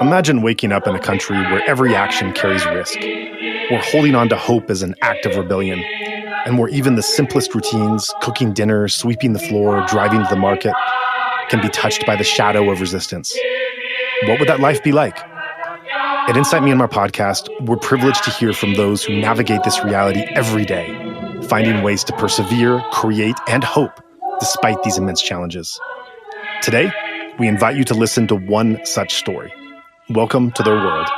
Imagine waking up in a country where every action carries risk, where holding on to hope is an act of rebellion, and where even the simplest routines, cooking dinner, sweeping the floor, driving to the market, can be touched by the shadow of resistance. What would that life be like? At Insight Myanmar podcast, we're privileged to hear from those who navigate this reality every day, finding ways to persevere, create, and hope despite these immense challenges. Today, we invite you to listen to one such story. Welcome to their world.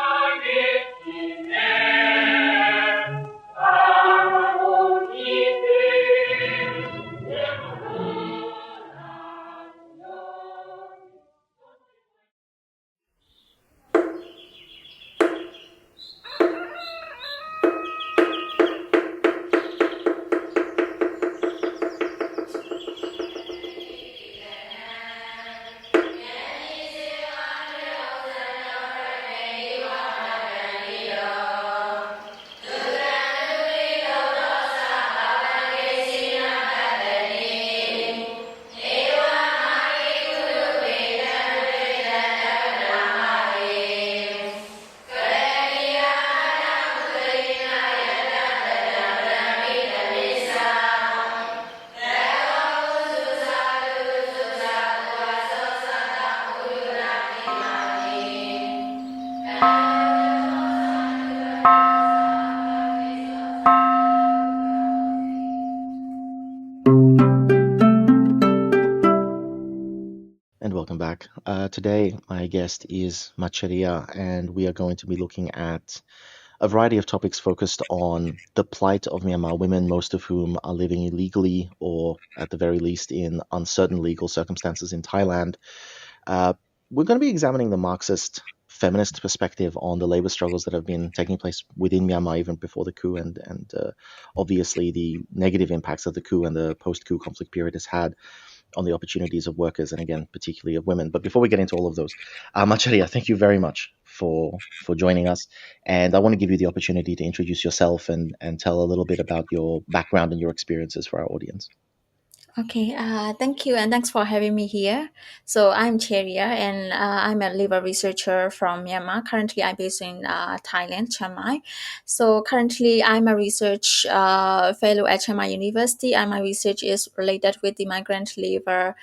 And welcome back. Today, my guest is Ma Cheria, and we are going to be looking at a variety of topics focused on the plight of Myanmar women, most of whom are living illegally or, at the very least, in uncertain legal circumstances in Thailand. We're going to be examining the Marxist feminist perspective on the labor struggles that have been taking place within Myanmar even before the coup, and obviously the negative impacts that the coup and the post-coup conflict period has had on the opportunities of workers, and again, particularly of women. But before we get into all of those, Ma Cheria, thank you very much for joining us. And I want to give you the opportunity to introduce yourself and tell a little bit about your background and your experiences for our audience. Okay, thank you, and thanks for having me here. So I'm Cheria, and I'm a labor researcher from Myanmar. Currently, I'm based in Thailand, Chiang Mai. So currently, I'm a research fellow at Chiang Mai University, and my research is related with the migrant labor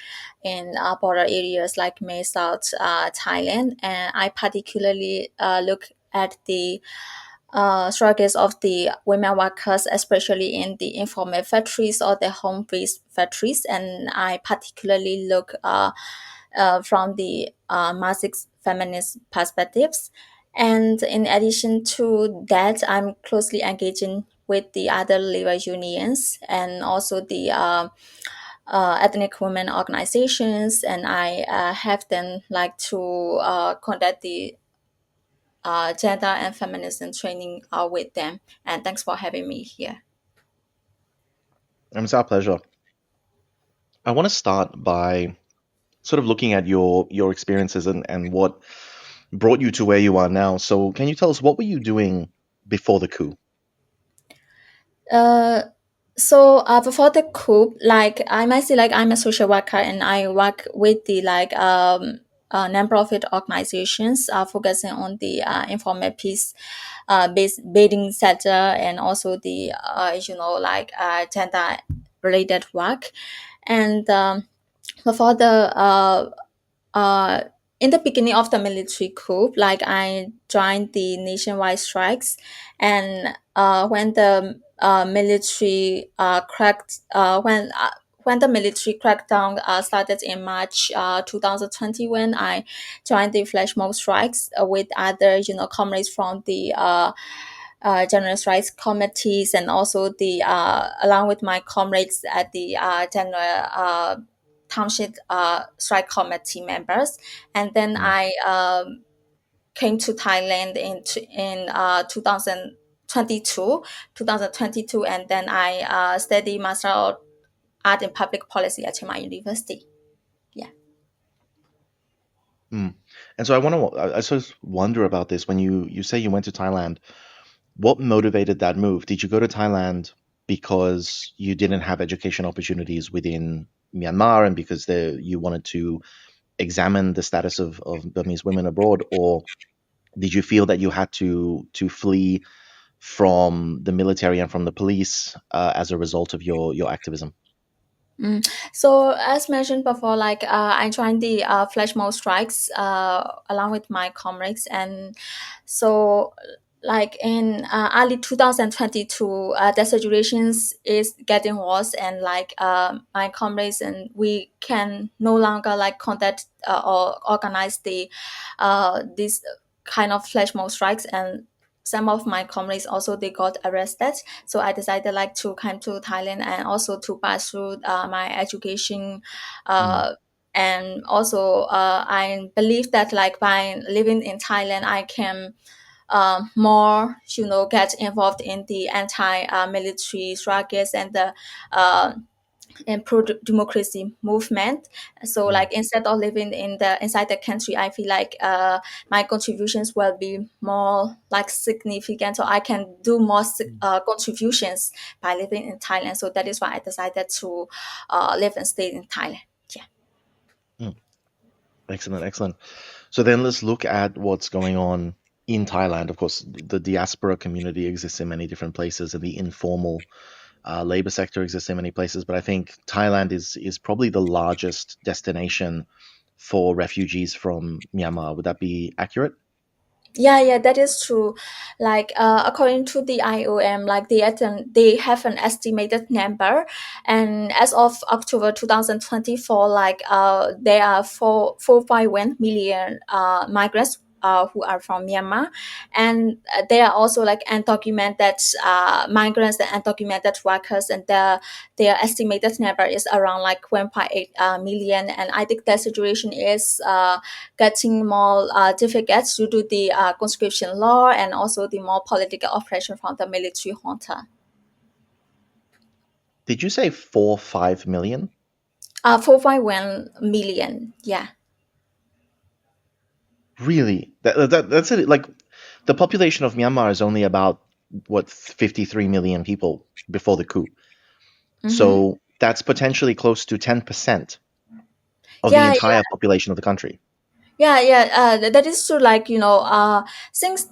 in border areas like Mae South, Thailand. And I particularly look at the struggles of the women workers, especially in the informal factories or the home-based factories. And I particularly look from the Marxist feminist perspectives. And in addition to that, I'm closely engaging with the other labor unions and also the ethnic women organizations. And I have them like to conduct the gender and feminism training with them. And thanks for having me here. It's our pleasure. I want to start by sort of looking at your experiences and what brought you to where you are now. So can you tell us, what were you doing before the coup? So before the coup, like I might say, like I'm a social worker and I work with the non-profit organizations focusing on the informal peace based building sector and also the gender related work. And before the in the beginning of the military coup, like I joined the nationwide strikes, and when the military cracked when the military crackdown started in March 2021, I joined the flash mob strikes with other comrades from the general strikes committees, and also the along with my comrades at the general township strike committee members. And then I came to Thailand in 2022, and then I studied Master of Art in Public Policy at Chiang Mai University. Yeah. And so I sort of wonder about this. When you say you went to Thailand, What motivated that move? Did you go to Thailand because you didn't have education opportunities within Myanmar and because you wanted to examine the status of Burmese women abroad, or did you feel that you had to flee from the military and from the police as a result of your activism? So as mentioned before, I joined the flash mob strikes along with my comrades, and so like in early 2022, the situation is getting worse, and my comrades and we can no longer like conduct or organize the this kind of flash mob strikes, and some of my comrades also they got arrested. So I decided like to come to Thailand and also to pass through my education, Mm, uh, and also I believe that like by living in Thailand I can more get involved in the anti-military struggles and the uh, and pro-democracy movement. So mm, like instead of living in the inside the country, I feel like my contributions will be more like significant, so I can do more mm, contributions by living in Thailand. So that is why I decided to live and stay in Thailand. Yeah. mm. Excellent, excellent. So then let's look at what's going on in Thailand. Of course, the diaspora community exists in many different places, and the informal labor sector exists in many places. But I think Thailand is probably the largest destination for refugees from Myanmar. Would that be accurate? Yeah, that is true. According to the IOM, like they have an estimated number, and as of October 2024, there are 4.1 million migrants who are from Myanmar, and there are also like undocumented migrants and undocumented workers, and their estimated number is around like 1.8 million. And I think the situation is getting more difficult due to the conscription law and also the more political oppression from the military junta. Did you say 4, 5 million? 4.1 million, yeah. Really? That's it. Like the population of Myanmar is only about what 53 million people before the coup. Mm-hmm. So that's potentially close to 10% of the Yeah, entire population of the country. that is true. Since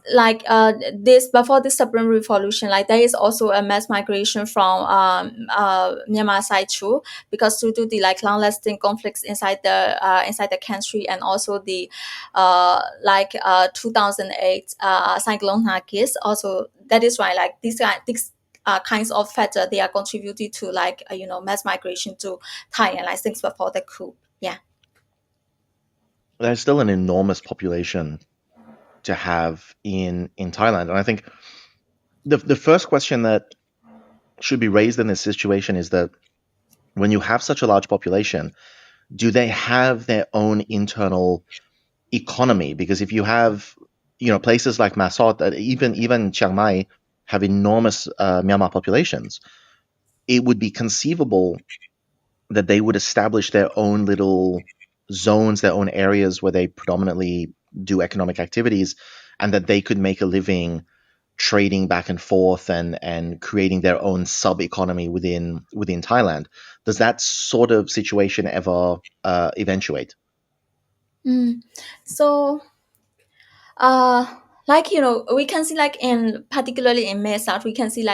this before the Supreme Revolution, like there is also a mass migration from Myanmar side too, because due to the like long-lasting conflicts inside the country, and also the 2008 cyclone Nargis. Also, that is why like these kinds of factor they are contributing to mass migration to Thailand, like things before the coup. Yeah. There's still an enormous population to have in Thailand. And I think the first question that should be raised in this situation is that when you have such a large population, do they have their own internal economy? Because if you have, places like Masot, that even Chiang Mai have enormous Myanmar populations, it would be conceivable that they would establish their own little zones, their own areas where they predominantly do economic activities, and that they could make a living trading back and forth and creating their own sub economy within Thailand. Does that sort of situation ever eventuate? Mm. So uh we can see like in particularly in Mesat, we can see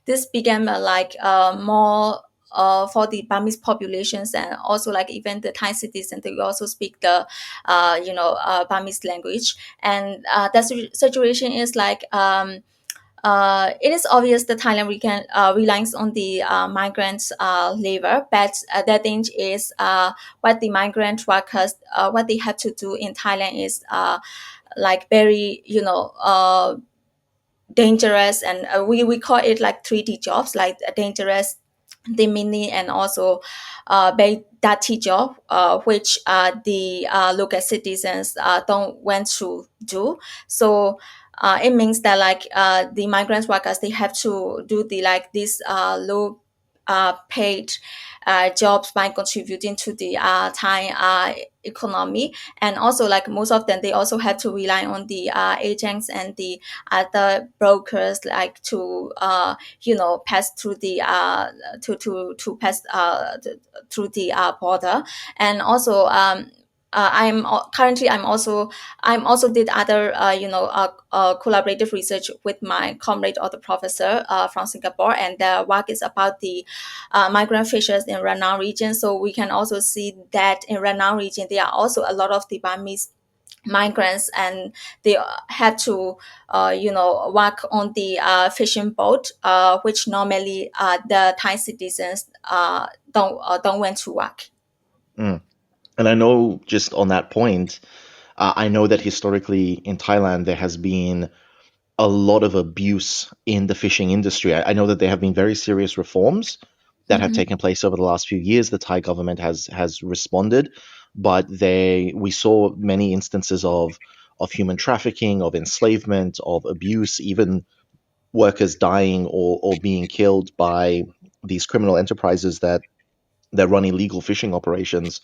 this became more for the Burmese populations, and also like even the Thai citizens they also speak the Burmese language. And that situation is it is obvious that Thailand we can relies on the migrant labor, but the thing is what the migrant workers what they have to do in Thailand is very dangerous, and we call it like 3D jobs, like dangerous, demeaning, and also very dirty job, which the local citizens don't want to do. So it means that the migrant workers they have to do the like this low paid jobs by contributing to the Thai economy. And also, like most of them, they also have to rely on the agents and the other brokers, like to pass through the to pass through the border. And also I'm also did other collaborative research with my comrade or the professor from Singapore, and the work is about the migrant fishers in Ranao region. So we can also see that in Ranao region there are also a lot of the Burmese migrants, and they had to work on the fishing boat, which normally the Thai citizens don't want to work. Mm. And I know, just on that point, I know that historically in Thailand there has been a lot of abuse in the fishing industry. I know that there have been very serious reforms that have Mhm. taken place over the last few years. The Thai government has responded, but we saw many instances of human trafficking, of enslavement, of abuse, even workers dying or being killed by these criminal enterprises that run illegal fishing operations,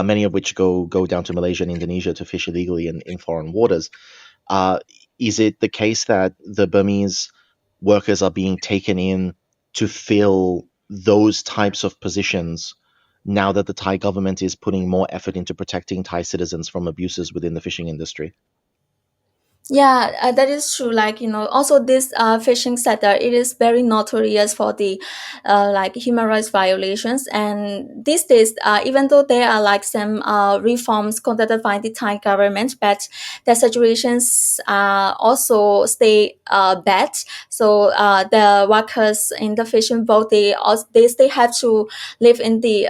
many of which go down to Malaysia and Indonesia to fish illegally in foreign waters. Uh, is it the case that the Burmese workers are being taken in to fill those types of positions now that the Thai government is putting more effort into protecting Thai citizens from abuses within the fishing industry? Yeah, that is true. Like, also this fishing sector, it is very notorious for the like human rights violations. And these days, even though there are like some reforms conducted by the Thai government, but the situations also stay bad. So the workers in the fishing boat, they still have to live in the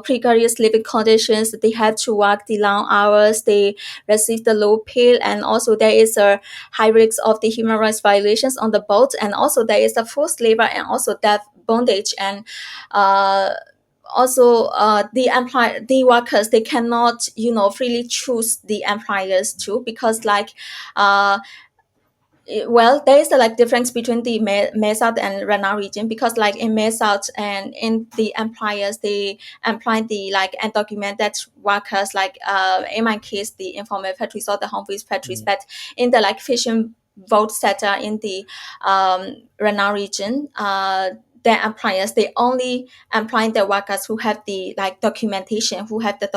precarious living conditions. They have to work the long hours. They receive the low pay, and also there is a high risk of the human rights violations on the boat, and also there is the forced labor and also death bondage. And also the workers, they cannot freely choose the employers too, because like uh well, there is a like difference between the South and Ranao region, because like in South and in the employers, they employ the like undocumented workers, like in my case the informal factories or the home based factories. Mm. But in the like fishing boat sector in the Ranao region, the employers, they only employ the workers who have the like documentation, who have the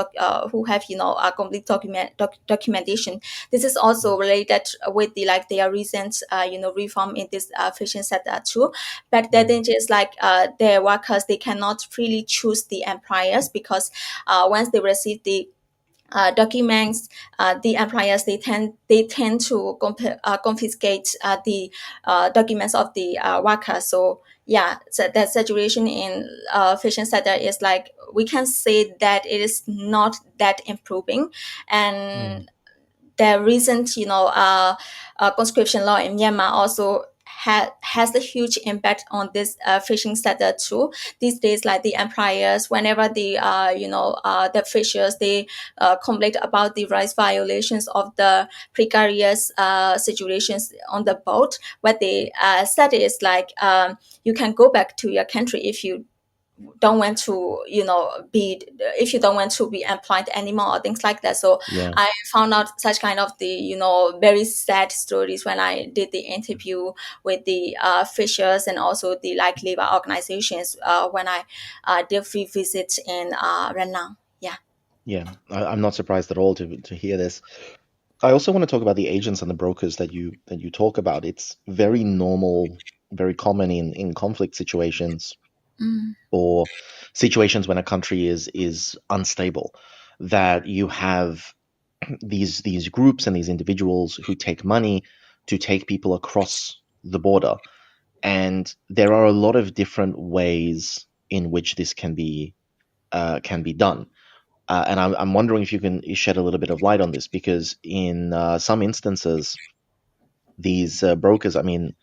who have a complete documentation. This is also related with the like their recent reform in this fishing sector too. But the danger is like the workers, they cannot freely choose the employers, because once they receive the documents, the employers, they tend to confiscate the documents of the workers. So yeah, so the situation in fishing sector is like, we can say that it is not that improving. Mm. And the recent conscription law in Myanmar also has a huge impact on this fishing sector too. These days, like the employers, whenever the fishers, they complain about the rights violations of the precarious situations on the boat, what they said is like, you can go back to your country if you don't want to be, if you don't want to be employed anymore, or things like that. So Yeah. I found out such kind of the very sad stories when I did the interview with the fishers, and also the like labor organizations when I did free visit in Renang. Yeah. Yeah, I'm not surprised at all to hear this. I also want to talk about the agents and the brokers that you talk about. It's very normal, very common in conflict situations, Mm. or situations when a country is unstable, that you have these groups and these individuals who take money to take people across the border. And there are a lot of different ways in which this can be done. And I'm wondering if you can shed a little bit of light on this, because in some instances, these brokers, I mean,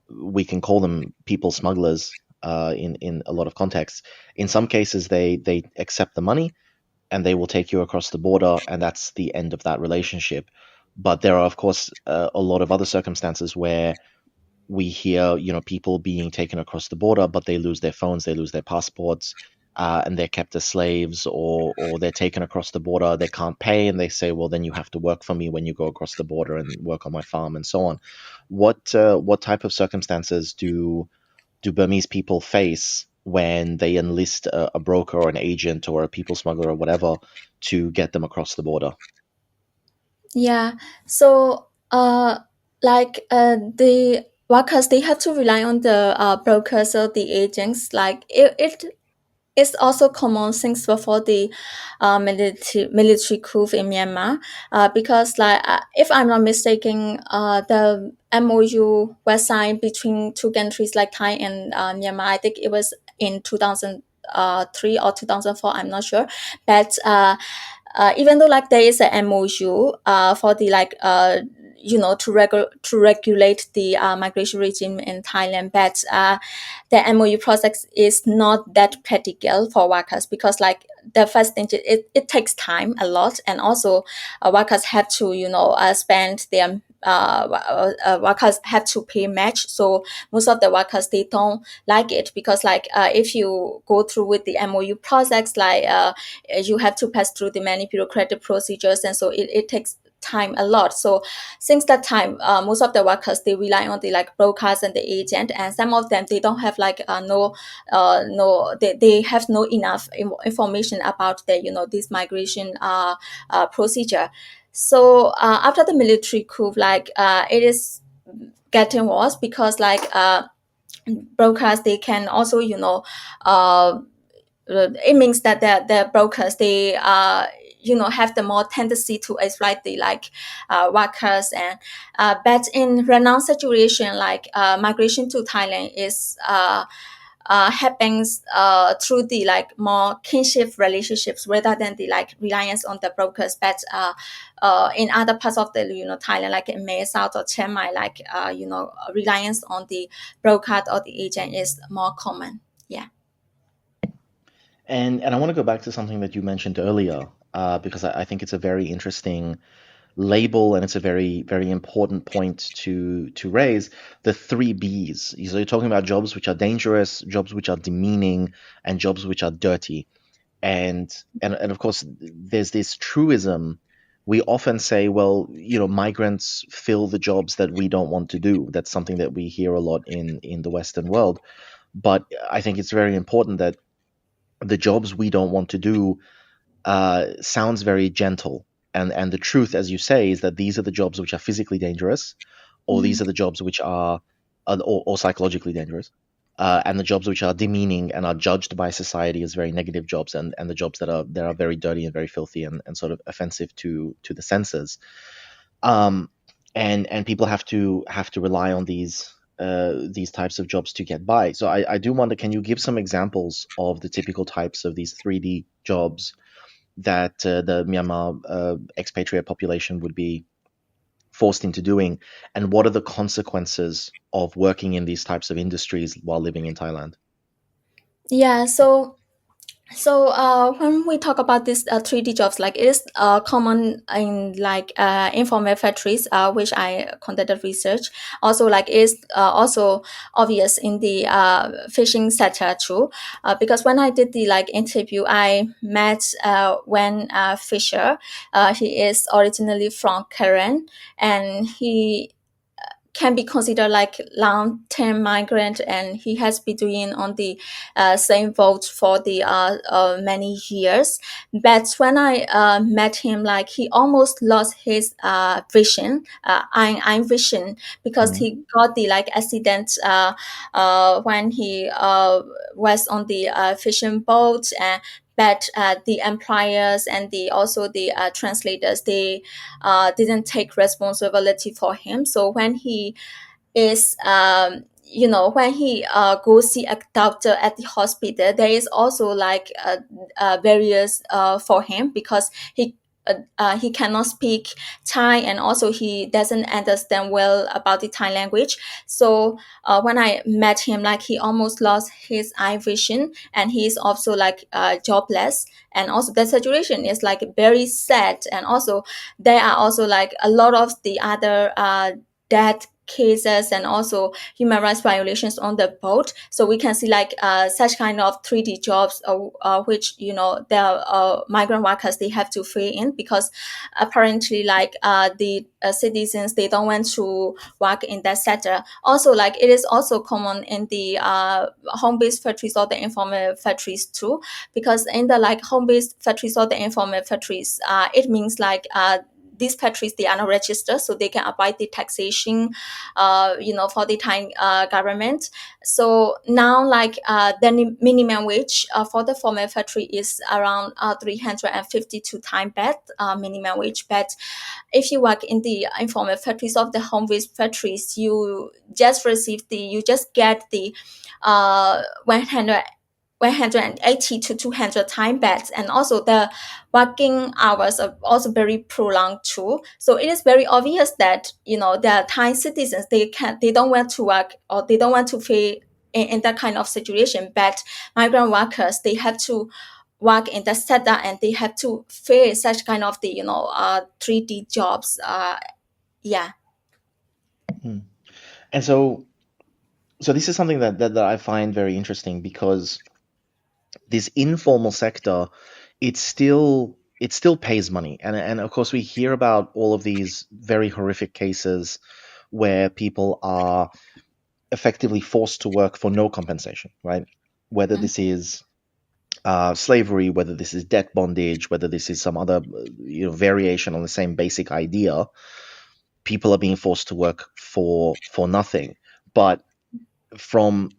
we can call them people smugglers in a lot of contexts. In some cases, they accept the money and they will take you across the border, and that's the end of that relationship. But there are, of course, a lot of other circumstances where We hear, people being taken across the border, but they lose their phones, they lose their passports, and they're kept as slaves, or they're taken across the border, they can't pay, and they say, well, then you have to work for me when you go across the border and work on my farm and so on. What type of circumstances do Burmese people face when they enlist a broker or an agent or a people smuggler or whatever to get them across the border? Yeah. So, the workers, they have to rely on the brokers or the agents. Like it's also common since before the military coup in Myanmar, because if I'm not mistaken, the MOU was signed between two countries like Thai and Myanmar. I think it was in 2003 or 2004. I'm not sure, but even though like there is a MOU for the to regulate the migration regime in Thailand, but the MOU process is not that practical for workers, because like the first thing it takes time a lot, and also workers have to spend their workers have to pay match. So most of the workers, they don't like it, because if you go through with the MOU process, you have to pass through the many bureaucratic procedures, and so it takes time a lot. So since that time, most of the workers, they rely on the brokers and the agent, and some of them, they don't have they have no enough information about the this migration procedure. So after the military coup, it is getting worse, because brokers, they can also uh, it means that the brokers, they have the more tendency to exploit the workers. And but in renowned situation, migration to Thailand is happens through the more kinship relationships, rather than the reliance on the brokers. But in other parts of the Thailand, like in May South or Chiang Mai, reliance on the broker or the agent is more common. Yeah. And I want to go back to something that you mentioned earlier, because I think it's a very interesting label, and it's a very, very important point to raise. The three Bs. So you're talking about jobs which are dangerous, jobs which are demeaning, and jobs which are dirty. And of course, there's this truism. We often say, well, migrants fill the jobs that we don't want to do. That's something that we hear a lot in the Western world. But I think it's very important that the jobs we don't want to do sounds very gentle. And the truth, as you say, is that these are the jobs which are physically dangerous, or these Mhm. are the jobs which are or psychologically dangerous, and the jobs which are demeaning and are judged by society as very negative jobs, and the jobs that are very dirty and very filthy, and sort of offensive to the senses. Um, and people have to rely on these types of jobs to get by. So I do wonder, can you give some examples of the typical types of these 3D jobs that the Myanmar expatriate population would be forced into doing, and what are the consequences of working in these types of industries while living in Thailand? Yeah. So when we talk about these 3D jobs, it is common in informal factories, which I conducted research. Also, it is also obvious in the fishing sector too. Because when I did the interview, I met one fisher. He is originally from Karen, and he can be considered like long-term migrant, and he has been doing on the same boat for the many years. But when I met him, he almost lost his vision, eye vision, because Mhm. he got the accident when he was on the fishing boat. And but the employers and the also the translators, they didn't take responsibility for him. So when he is when he go see a doctor at the hospital, there is also barriers for him, because he cannot speak Thai, and also he doesn't understand well about the Thai language. So when I met him, he almost lost his eye vision, and he is also jobless. And also the situation is very sad. And also there are also a lot of the other dead cases and also human rights violations on the boat. So we can see like such kind of 3D jobs, which the migrant workers they have to fill in, because apparently like the citizens they don't want to work in that sector. Also, like it is also common in the home-based factories or the informal factories too, because in the like home-based factories or the informal factories, it means like these factories they are not registered, so they can abide the taxation, for the Thai government. So now, like the minimum wage for the formal factory is around 352 Thai baht minimum wage. But if you work in the informal factories of the home-based factories, you just get the 100 180 to 200 time beds, and also the working hours are also very prolonged too. So it is very obvious that the Thai citizens they don't want to work, or they don't want to pay in that kind of situation. But migrant workers they have to work in the sector, and they have to face such kind of the 3D jobs. Yeah. Hmm. And so this is something that I find very interesting, because this informal sector, it still pays money, and of course we hear about all of these very horrific cases where people are effectively forced to work for no compensation, right? Whether this is slavery, whether this is debt bondage, whether this is some other variation on the same basic idea, people are being forced to work for nothing. But from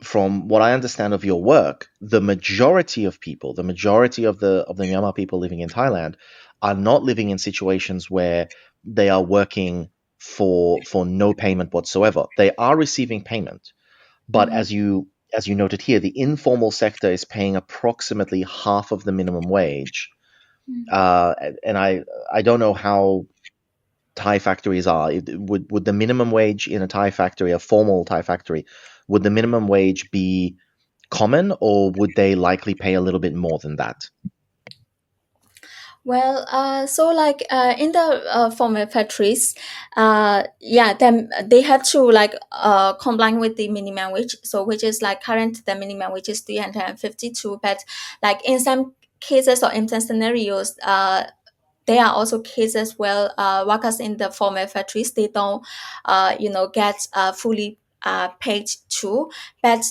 what I understand of your work, the majority of people, the majority of the Myanmar people living in Thailand, are not living in situations where they are working for no payment whatsoever. They are receiving payment, but as you noted here, the informal sector is paying approximately half of the minimum wage. And I don't know how Thai factories are. Would the minimum wage in a Thai factory, a formal Thai factory, would the minimum wage be common, or would they likely pay a little bit more than that? Well, so like in the formal factories, then they have to like comply with the minimum wage. So which is like current the minimum wage is 352, but like in some cases or in some scenarios, there are also cases where workers in the formal factories they don't, get fully paid too, but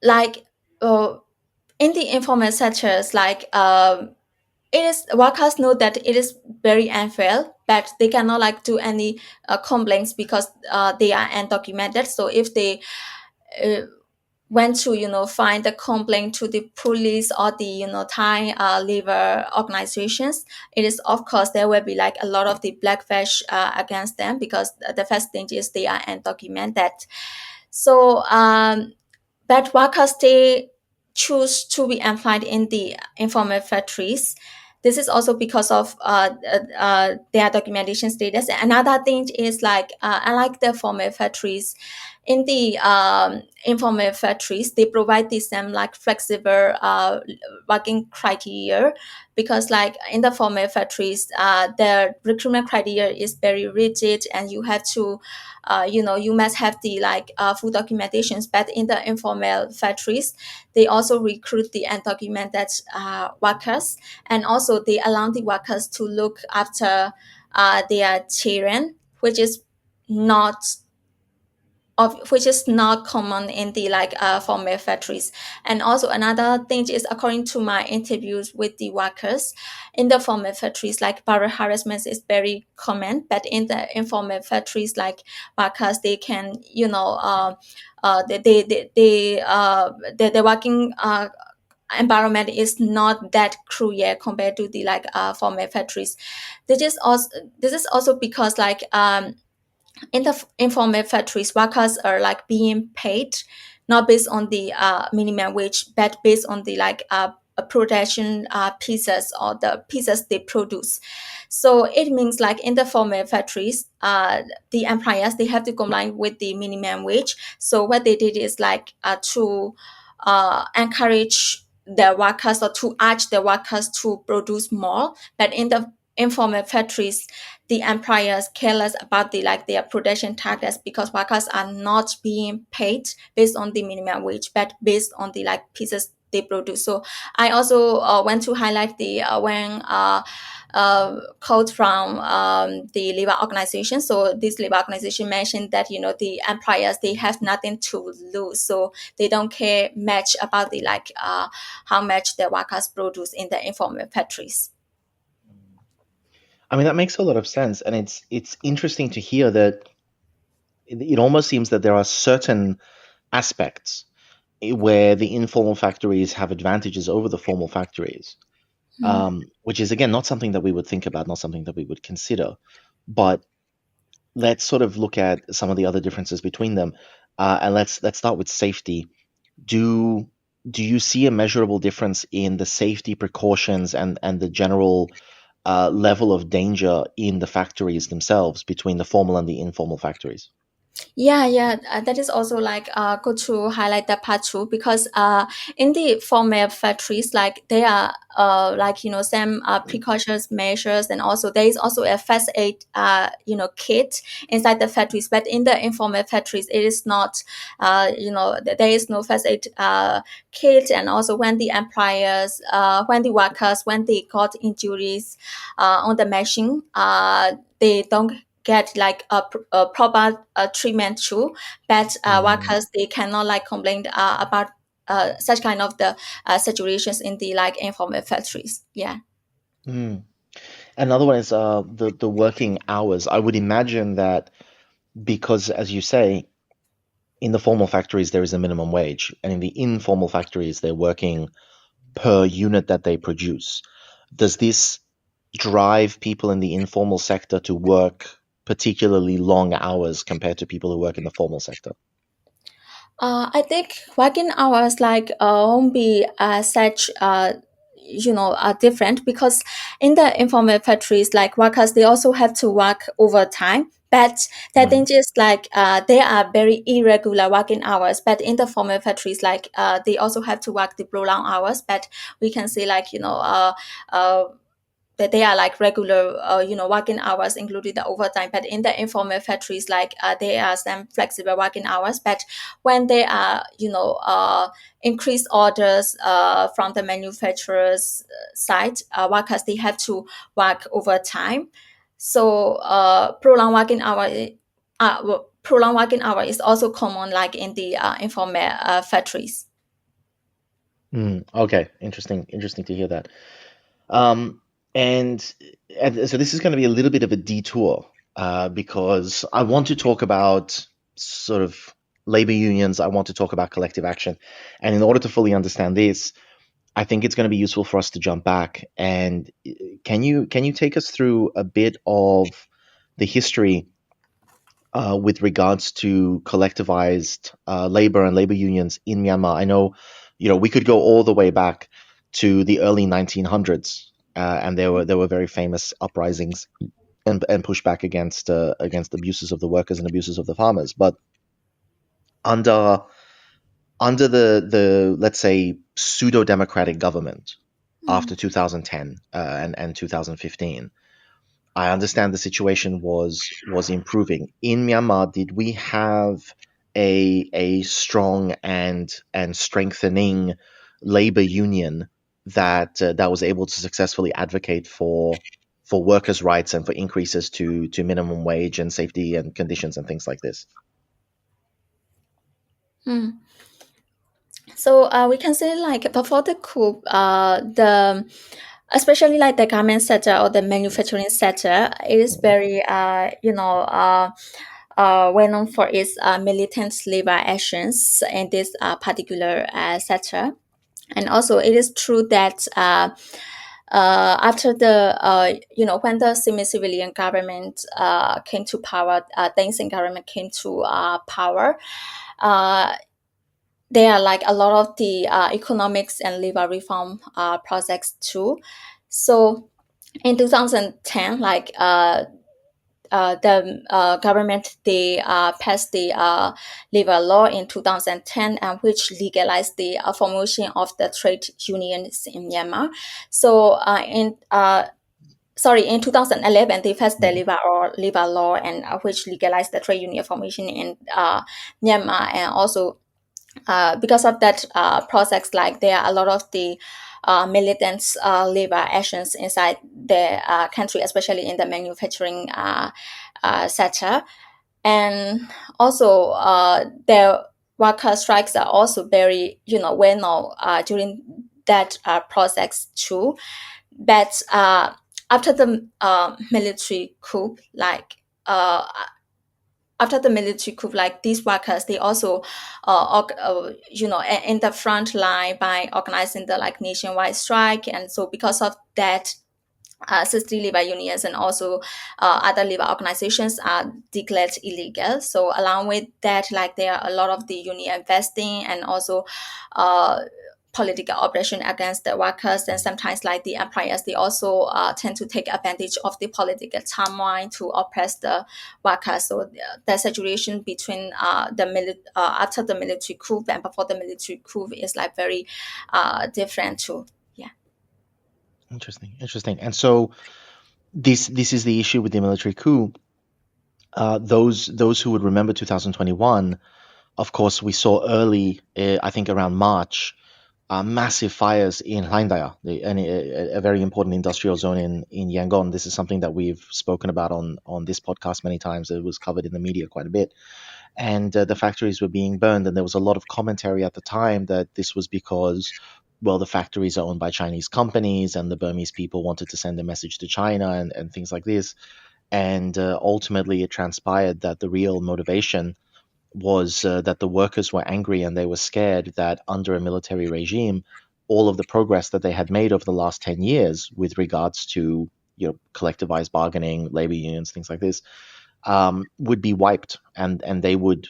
like in the informal sectors, like it is workers know that it is very unfair, but they cannot like do any complaints because they are undocumented. So if they uh, went to find a complaint to the police or the Thai labor organizations, it is of course there will be like a lot of the blackfish against them, because the first thing is they are undocumented. So but workers they choose to be employed in the informal factories. This is also because of their documentation status. Another thing is like unlike the formal factories, in the informal factories they provide the same like flexible working criteria, because like in the formal factories the recruitment criteria is very rigid, and you have to you must have the like full documentations. But in the informal factories they also recruit the undocumented workers, and also they allow the workers to look after their children, which is not which is not common in the like formal factories. And also another thing is, according to my interviews with the workers in the formal factories, like barrier harassment is very common, but in the informal factories, like workers they can the working environment is not that cruel compared to the like formal factories. This is also because like in the informal factories, workers are like being paid not based on the minimum wage, but based on the like production pieces, or the pieces they produce. So it means like in the formal factories, the employers they have to comply with the minimum wage. So what they did is like to encourage the workers, or to urge the workers to produce more. But in the informal factories, the employers careless about their production targets, because workers are not being paid based on the minimum wage, but based on the pieces they produce. So I also want to highlight the when quote from the labor organization. So this labor organization mentioned that the employers, they have nothing to lose, so they don't care much about the how much the workers produce in the informal factories. I mean, that makes a lot of sense, and it's interesting to hear that it almost seems that there are certain aspects where the informal factories have advantages over the formal factories, which is again not something that we would think about, not something that we would consider. But let's sort of look at some of the other differences between them, and let's start with safety. Do you see a measurable difference in the safety precautions and the general level of danger in the factories themselves between the formal and the informal factories? Yeah, that is also good to highlight that part too, because in the formal factories, they are some precautions measures, and also there is also a first aid kit inside the factories. But in the informal factories, it is not there is no first aid kit. And also when the employers, when the workers, when they got injuries on the machine, they don't get a proper treatment too. But workers, they cannot complain about such kind of the situations in the informal factories. Yeah. Mm. Another one is the working hours. I would imagine that because, as you say, in the formal factories there is a minimum wage, and in the informal factories they're working per unit that they produce. Does this drive people in the informal sector to work particularly long hours compared to people who work in the formal sector? I think working hours won't be such different, because in the informal factories, workers, they also have to work overtime. But the thing is they are very irregular working hours. But in the formal factories, they also have to work the prolonged hours. But we can say that they are regular working hours, including the overtime. But in the informal factories, there are some flexible working hours. But when they are increased orders from the manufacturers side, workers, they have to work overtime. So prolonged working hour is also common in the informal factories. Okay, interesting to hear that. Um, and, and so this is going to be a little bit of a detour because I want to talk about sort of labor unions. I want to talk about collective action, and in order to fully understand this, I think it's going to be useful for us to jump back. And can you take us through a bit of the history with regards to collectivized labor and labor unions in Myanmar? I know, we could go all the way back to the early 1900s, and there were very famous uprisings and pushback against abuses of the workers and abuses of the farmers. But under the let's say pseudo democratic government after 2010 and 2015, I understand the situation was improving in Myanmar. Did we have a strong and strengthening labor union that was able to successfully advocate for workers' rights and for increases to minimum wage and safety and conditions and things like this? Hmm. So we can say before the coup, the especially the garment sector or the manufacturing sector, it is very well known for its militant labor actions in this particular sector. And also, it is true that after the when the semi-civilian government came to power, Deng government came to power. Uh, there are a lot of the economics and labor reform projects too. So in 2010, the government, they passed the labor law in 2010, and which legalized the formation of the trade unions in Myanmar. So in sorry, in 2011, they passed the labor law, and which legalized the trade union formation in Myanmar. And also because of that process, like there are a lot of the militant labor actions inside the country, especially in the manufacturing sector. And also the worker strikes are also very well known during that process too. But after the military coup, like after the military coup, like these workers, they also, in the front line by organizing the like nationwide strike. And so because of that, 60 labor unions and also other labor organizations are declared illegal. So along with that, like there are a lot of the union investing and also political oppression against the workers. And sometimes like the employers, they also tend to take advantage of the political turmoil to oppress the workers. So the situation between after the military coup and before the military coup is like very different too. Yeah. Interesting. And so this is the issue with the military coup. Those who would remember 2021, of course, we saw early, I think around March, massive fires in Haindaya, a very important industrial zone in Yangon. This is something that we've spoken about on this podcast many times. It was covered in the media quite a bit. And the factories were being burned, and there was a lot of commentary at the time that this was because, well, the factories are owned by Chinese companies, and the Burmese people wanted to send a message to China and things like this. And ultimately, it transpired that the real motivation was that the workers were angry and they were scared that under a military regime, all of the progress that they had made over the last 10 years with regards to collectivized bargaining, labor unions, things like this, would be wiped, and they would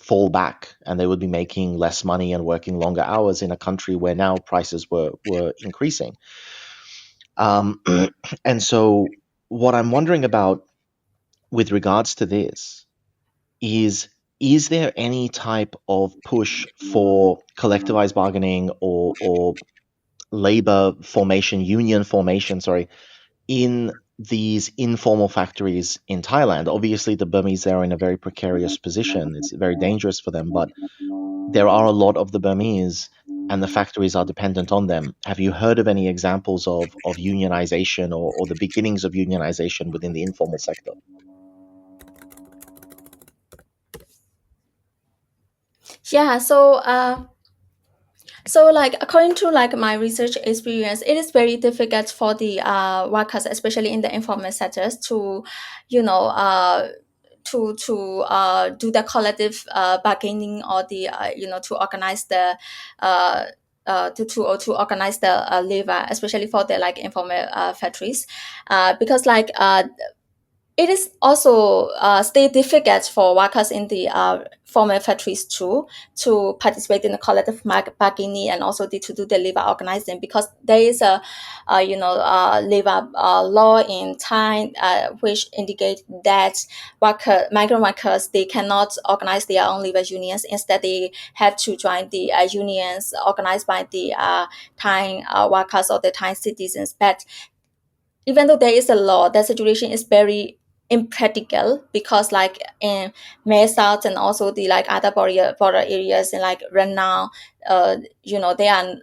fall back, and they would be making less money and working longer hours in a country where now prices were increasing. And so what I'm wondering about with regards to this is there any type of push for collectivized bargaining or labor formation, union formation, in these informal factories in Thailand? Obviously, the Burmese are in a very precarious position. It's very dangerous for them, but there are a lot of the Burmese, and the factories are dependent on them. Have you heard of any examples of unionization or the beginnings of unionization within the informal sector? Yeah. So like according to like my research experience, it is very difficult for the workers, especially in the informal sectors, to you know do the collective bargaining, or the to organize the to organize the labor, especially for the like informal factories, because like it is also still difficult for workers in the formal factories too to participate in the collective bargaining, and also to do the labor organizing, because there is a labor law in Thailand which indicate that migrant workers, they cannot organize their own labor unions. Instead, they have to join the unions organized by the Thai workers or the Thai citizens. But even though there is a law, the situation is very impractical, because like in May South and also the like other border areas, and like right now, they are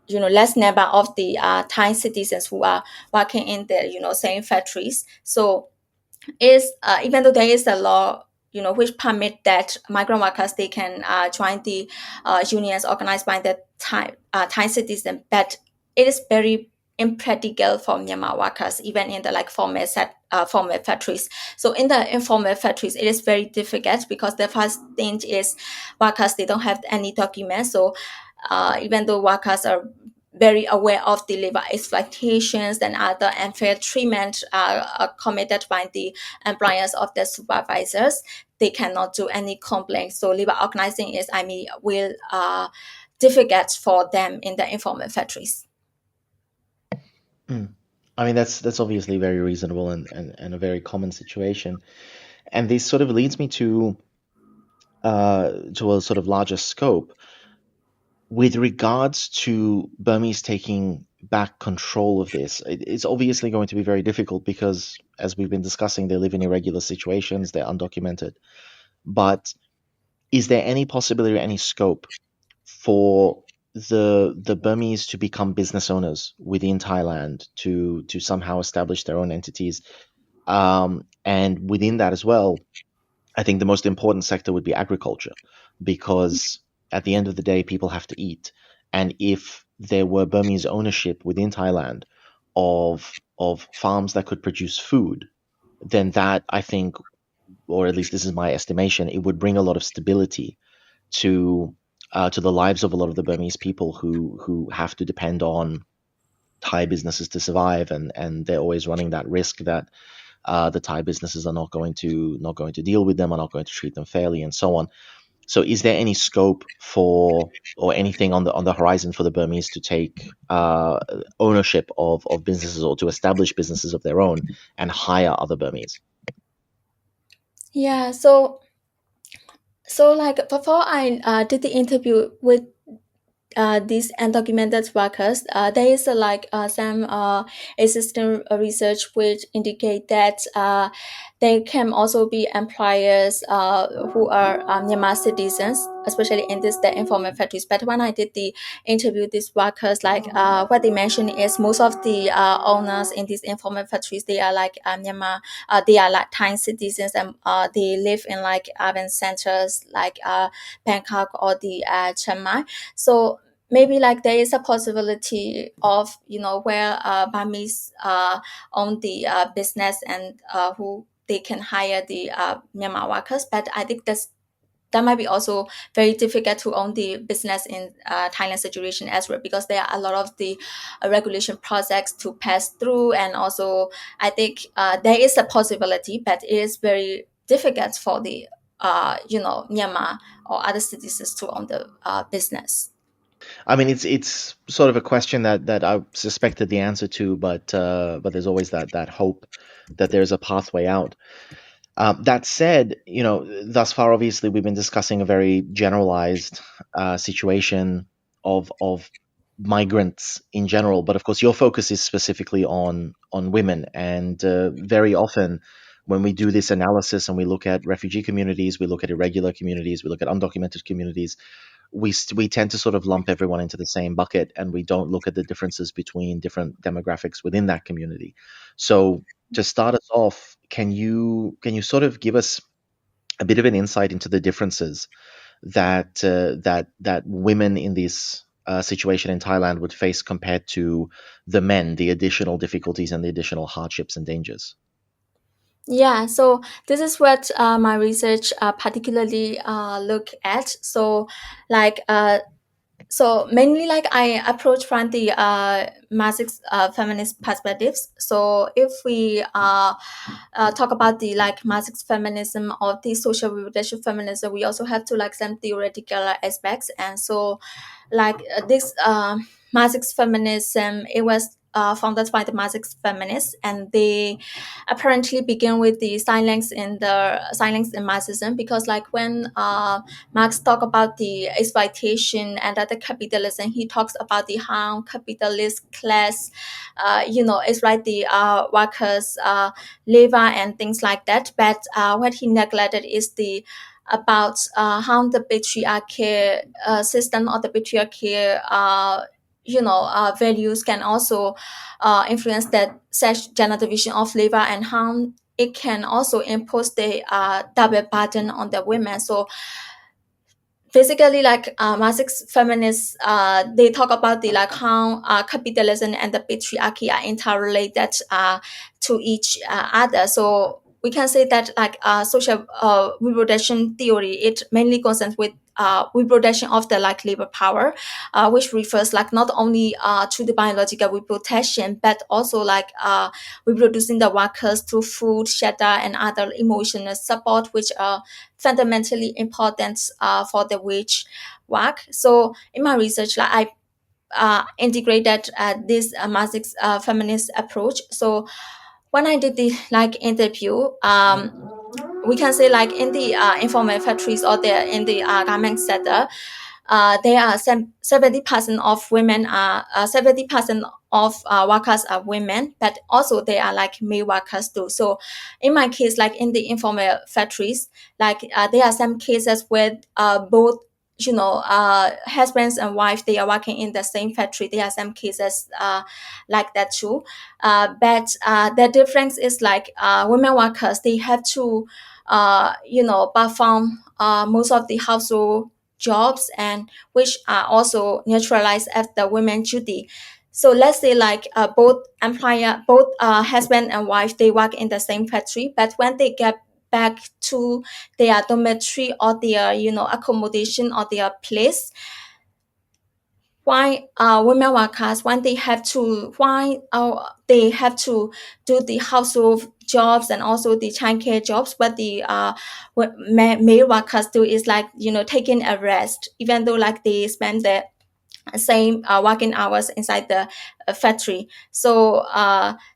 less number of the Thai citizens who are working in the same factories. So is even though there is a law which permit that migrant workers, they can join the unions organized by the Thai citizen, but it is very impractical for Myanmar workers, even in the like formal factories. So in the informal factories, it is very difficult, because the first thing is workers, they don't have any documents. So even though workers are very aware of the labor exploitations and other unfair treatment committed by the employers of the supervisors, they cannot do any complaints. So labor organizing is, will difficult for them in the informal factories. I mean, that's obviously very reasonable and a very common situation. And this sort of leads me to a sort of larger scope. with regards to Burmese taking back control of this, it's obviously going to be very difficult because, as we've been discussing, they live in irregular situations, they're undocumented. But is there any possibility or any scope for the Burmese to become business owners within Thailand, to somehow establish their own entities? And within that as well, I think the most important sector would be agriculture, because at the end of the day, people have to eat. And if there were Burmese ownership within Thailand of farms that could produce food, then that, I think, or at least this is my estimation, it would bring a lot of stability to the lives of a lot of the Burmese people who have to depend on Thai businesses to survive, and they're always running that risk that the Thai businesses are not going to deal with them, are not going to treat them fairly, and so on. So, is there any scope for, or anything on the horizon for the Burmese to take ownership of businesses, or to establish businesses of their own and hire other Burmese? Yeah, so like before I did the interview with these undocumented workers, there is some existing research which indicate that they can also be employers who are Myanmar citizens, especially in the informal factories. But when I did the interview, these workers, what they mentioned is most of the owners in these informal factories, they are like Myanmar, they are like Thai citizens, and they live in like urban centers like Bangkok or the Chiang Mai. So maybe like there is a possibility of where Burmese own the business, and who they can hire the Myanmar workers. But I think that might be also very difficult to own the business in Thailand situation as well, because there are a lot of the regulation projects to pass through, and also I think there is a possibility, but it is very difficult for the Myanmar or other citizens to own the business. I mean, it's sort of a question that I suspected the answer to, but there's always that hope that there's a pathway out. That said, thus far, obviously, we've been discussing a very generalized situation of migrants in general, but of course, your focus is specifically on women, and very often, when we do this analysis and we look at refugee communities, we look at irregular communities, we look at undocumented communities, we tend to sort of lump everyone into the same bucket, and we don't look at the differences between different demographics within that community. So, to start us off, can you sort of give us a bit of an insight into the differences that women in this situation in Thailand would face compared to the men, the additional difficulties and the additional hardships and dangers? Yeah, so this is what my research particularly look at. So, like so mainly like I approach from the Marxist feminist perspectives. So if we talk about the like Marxist feminism or the social reproduction feminism, we also have to like some theoretical aspects. And so this Marxist feminism, it was founded by the Marxist feminists, and they apparently begin with the silence in Marxism, because like when Marx talk about the exploitation and other capitalism, he talks about the how capitalist class, exploit the workers' labor and things like that. But what he neglected is the about how the patriarchy system or the patriarchy values can also influence that such gender division of labor, and how it can also impose the double burden on the women. So basically like Marxist feminists, they talk about the like how capitalism and the patriarchy are interrelated to each other. So we can say that like social reproduction theory, it mainly concerns with reproduction of the like labor power, which refers like not only to the biological reproduction, but also like reproducing the workers through food, shelter, and other emotional support, which are fundamentally important for the wage work. So in my research, like I integrated this Marxist feminist approach. So when I did the like interview, we can say like in the informal factories or the in the garment sector, there are 70% of women are 70% of workers are women, but also they are like male workers too. So in my case, like in the informal factories, like there are some cases where both husbands and wives, they are working in the same factory. There are some cases like that too, but the difference is like women workers, they have to perform most of the household jobs, and which are also neutralized as the women's duty. So let's say like both husband and wife, they work in the same factory, but when they get back to their dormitory or their accommodation or their place, why women workers, when they have to do the household jobs and also the childcare jobs, but the male workers do is like taking a rest, even though like they spend the same working hours inside the factory. So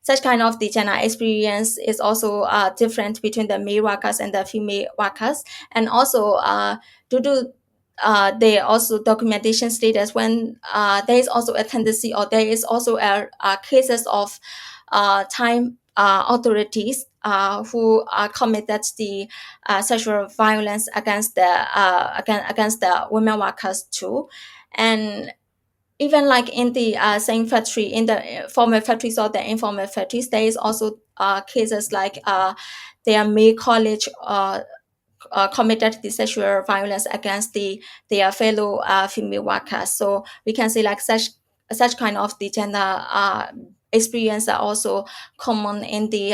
such kind of the gender experience is also different between the male workers and the female workers. And also due to they also documentation status, when there is also a tendency, or there is also a cases of time authorities who committed the sexual violence against against the women workers too. And even like in the same factory, in the formal factories or the informal factories, there is also cases like their male college committed the sexual violence against their fellow female workers. So we can say like such kind of the gender experience are also common in the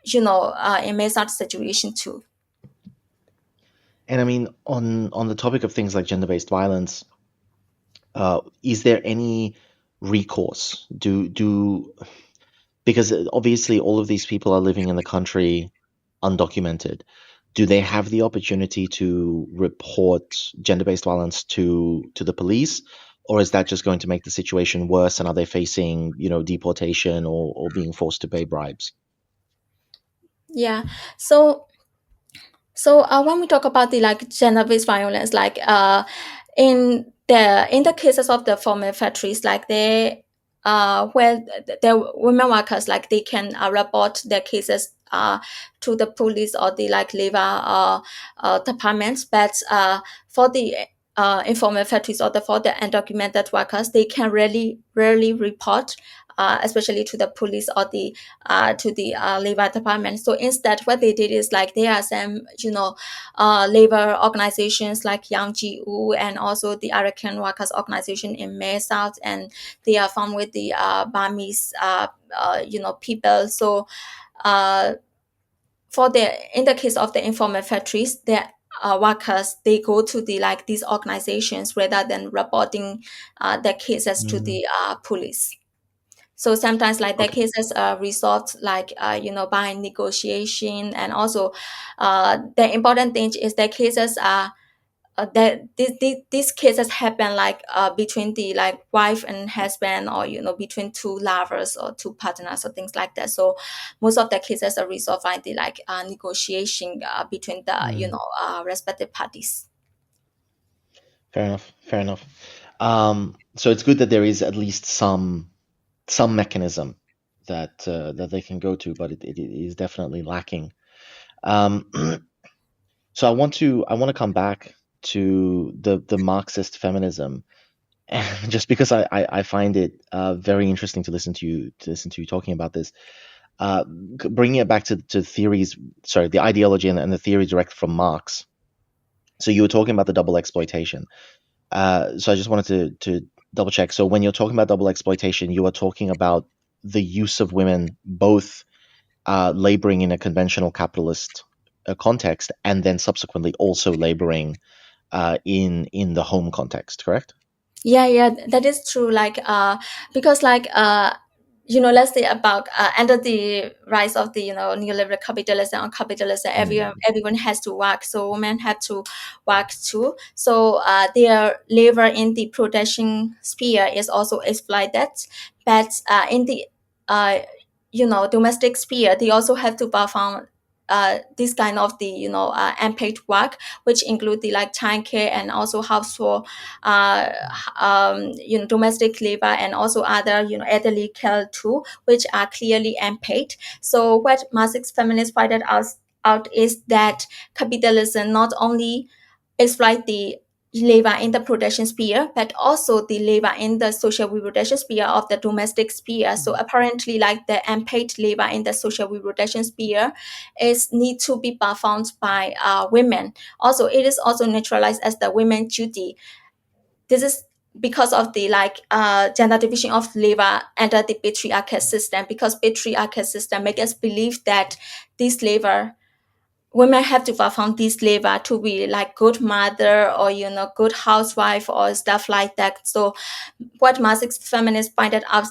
in male situation too. And I mean, on the topic of things like gender-based violence, is there any recourse? Because obviously all of these people are living in the country undocumented. Do they have the opportunity to report gender-based violence to the police, or is that just going to make the situation worse? And are they facing, deportation or being forced to pay bribes? Yeah. So when we talk about the like gender-based violence, like in the cases of the formal factories, like they where the women workers, like they can report their cases to the police or the like labor departments, but for the informal factories or for the undocumented workers, they can rarely report, especially to the police or the to the labor department. So instead, what they did is like there are some labor organizations like Young GU and also the Arakan Workers Organization in May South, and they are formed with the Burmese people. So in the case of the informal factories, the workers, they go to the like these organizations rather than reporting their cases to the police. So sometimes like their Okay. cases are resolved like by negotiation. And also the important thing is their cases are that these cases happen like between the like wife and husband, or between two lovers or two partners or things like that. So most of the cases are resolved by the like negotiation between the respective parties. Fair enough. Fair enough. So it's good that there is at least some mechanism that they can go to, but it is definitely lacking. Um, so I want to come back to the Marxist feminism, just because I find it very interesting to listen to you talking about this. Bringing it back to theories, sorry, the ideology and the theory direct from Marx. So you were talking about the double exploitation. So I just wanted to double check. So when you're talking about double exploitation, you are talking about the use of women both laboring in a conventional capitalist context, and then subsequently also laboring in the home context, correct? Yeah, that is true. Like because like let's say about under the rise of the neoliberal capitalism or capitalism, everyone has to work, so women have to work too. So their labor in the production sphere is also exploited, but in the domestic sphere, they also have to perform this kind of the unpaid work, which include the like childcare and also household, domestic labor, and also other elderly care too, which are clearly unpaid. So what Marxist feminists pointed out is that capitalism not only exploit the labor in the production sphere, but also the labor in the social reproduction sphere of the domestic sphere. So apparently, like the unpaid labor in the social reproduction sphere is need to be performed by women. Also, it is also neutralized as the women's duty. This is because of the gender division of labor under the patriarchal system, because patriarchal system make us believe that this labor, women have to perform this labor to be like good mother or good housewife or stuff like that. So what Marxist feminists pointed out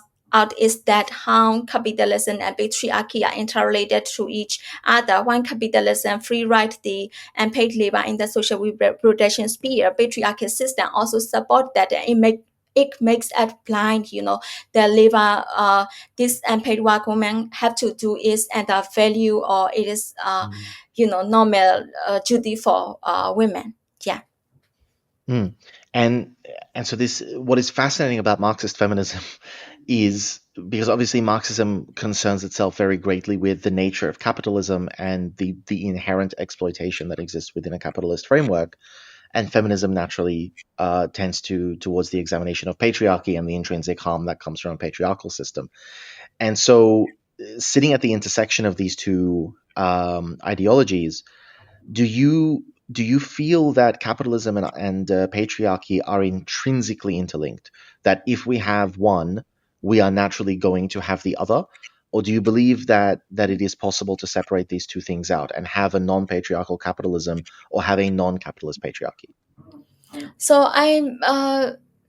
is that how capitalism and patriarchy are interrelated to each other. When capitalism free ride the unpaid labor in the social reproduction sphere, patriarchal system also support that. It makes us blind, the labor this unpaid work women have to do is under value, or it is normal duty for women. Yeah. Mm. And so this, what is fascinating about Marxist feminism is because obviously Marxism concerns itself very greatly with the nature of capitalism and the inherent exploitation that exists within a capitalist framework, and feminism naturally tends towards the examination of patriarchy and the intrinsic harm that comes from a patriarchal system. And so, sitting at the intersection of these two ideologies, do you feel that capitalism and patriarchy are intrinsically interlinked? That if we have one, we are naturally going to have the other? Or do you believe that it is possible to separate these two things out and have a non-patriarchal capitalism or have a non-capitalist patriarchy? So I'm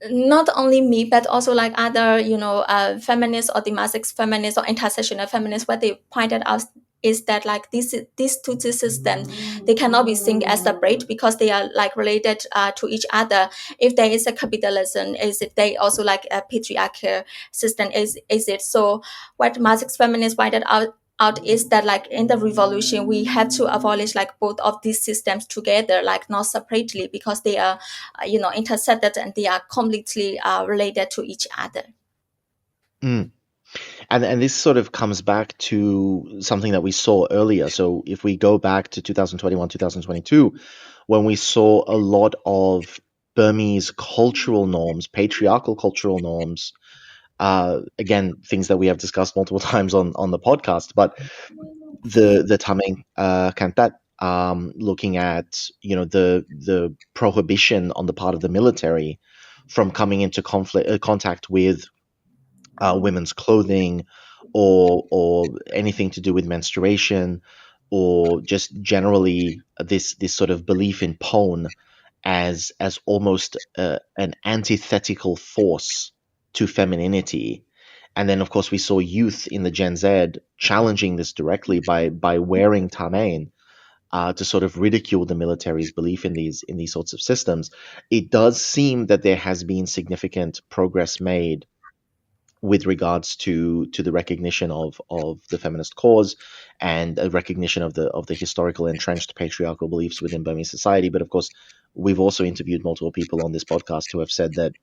not only me, but also like other, feminists or the Marxist feminists or intersectional feminists, what they pointed out is that like these two systems, they cannot be seen as separate because they are like related to each other. If there is a capitalism, is it they also like a patriarchal system? Is it so? What Marxist feminists pointed out is that like in the revolution we have to abolish like both of these systems together, like not separately, because they are intersected and they are completely related to each other. Mm. And this sort of comes back to something that we saw earlier. So if we go back to 2021, 2022, when we saw a lot of Burmese cultural norms, patriarchal cultural norms, again, things that we have discussed multiple times on the podcast, but the Tameng Kantat, looking at the prohibition on the part of the military from coming into contact with women's clothing, or anything to do with menstruation, or just generally this sort of belief in pone as almost an antithetical force to femininity. And then of course we saw youth in the Gen Z challenging this directly by wearing tamain to sort of ridicule the military's belief in these sorts of systems. It does seem that there has been significant progress made with regards to the recognition of the feminist cause and a recognition of the historical entrenched patriarchal beliefs within Burmese society. But of course, we've also interviewed multiple people on this podcast who have said that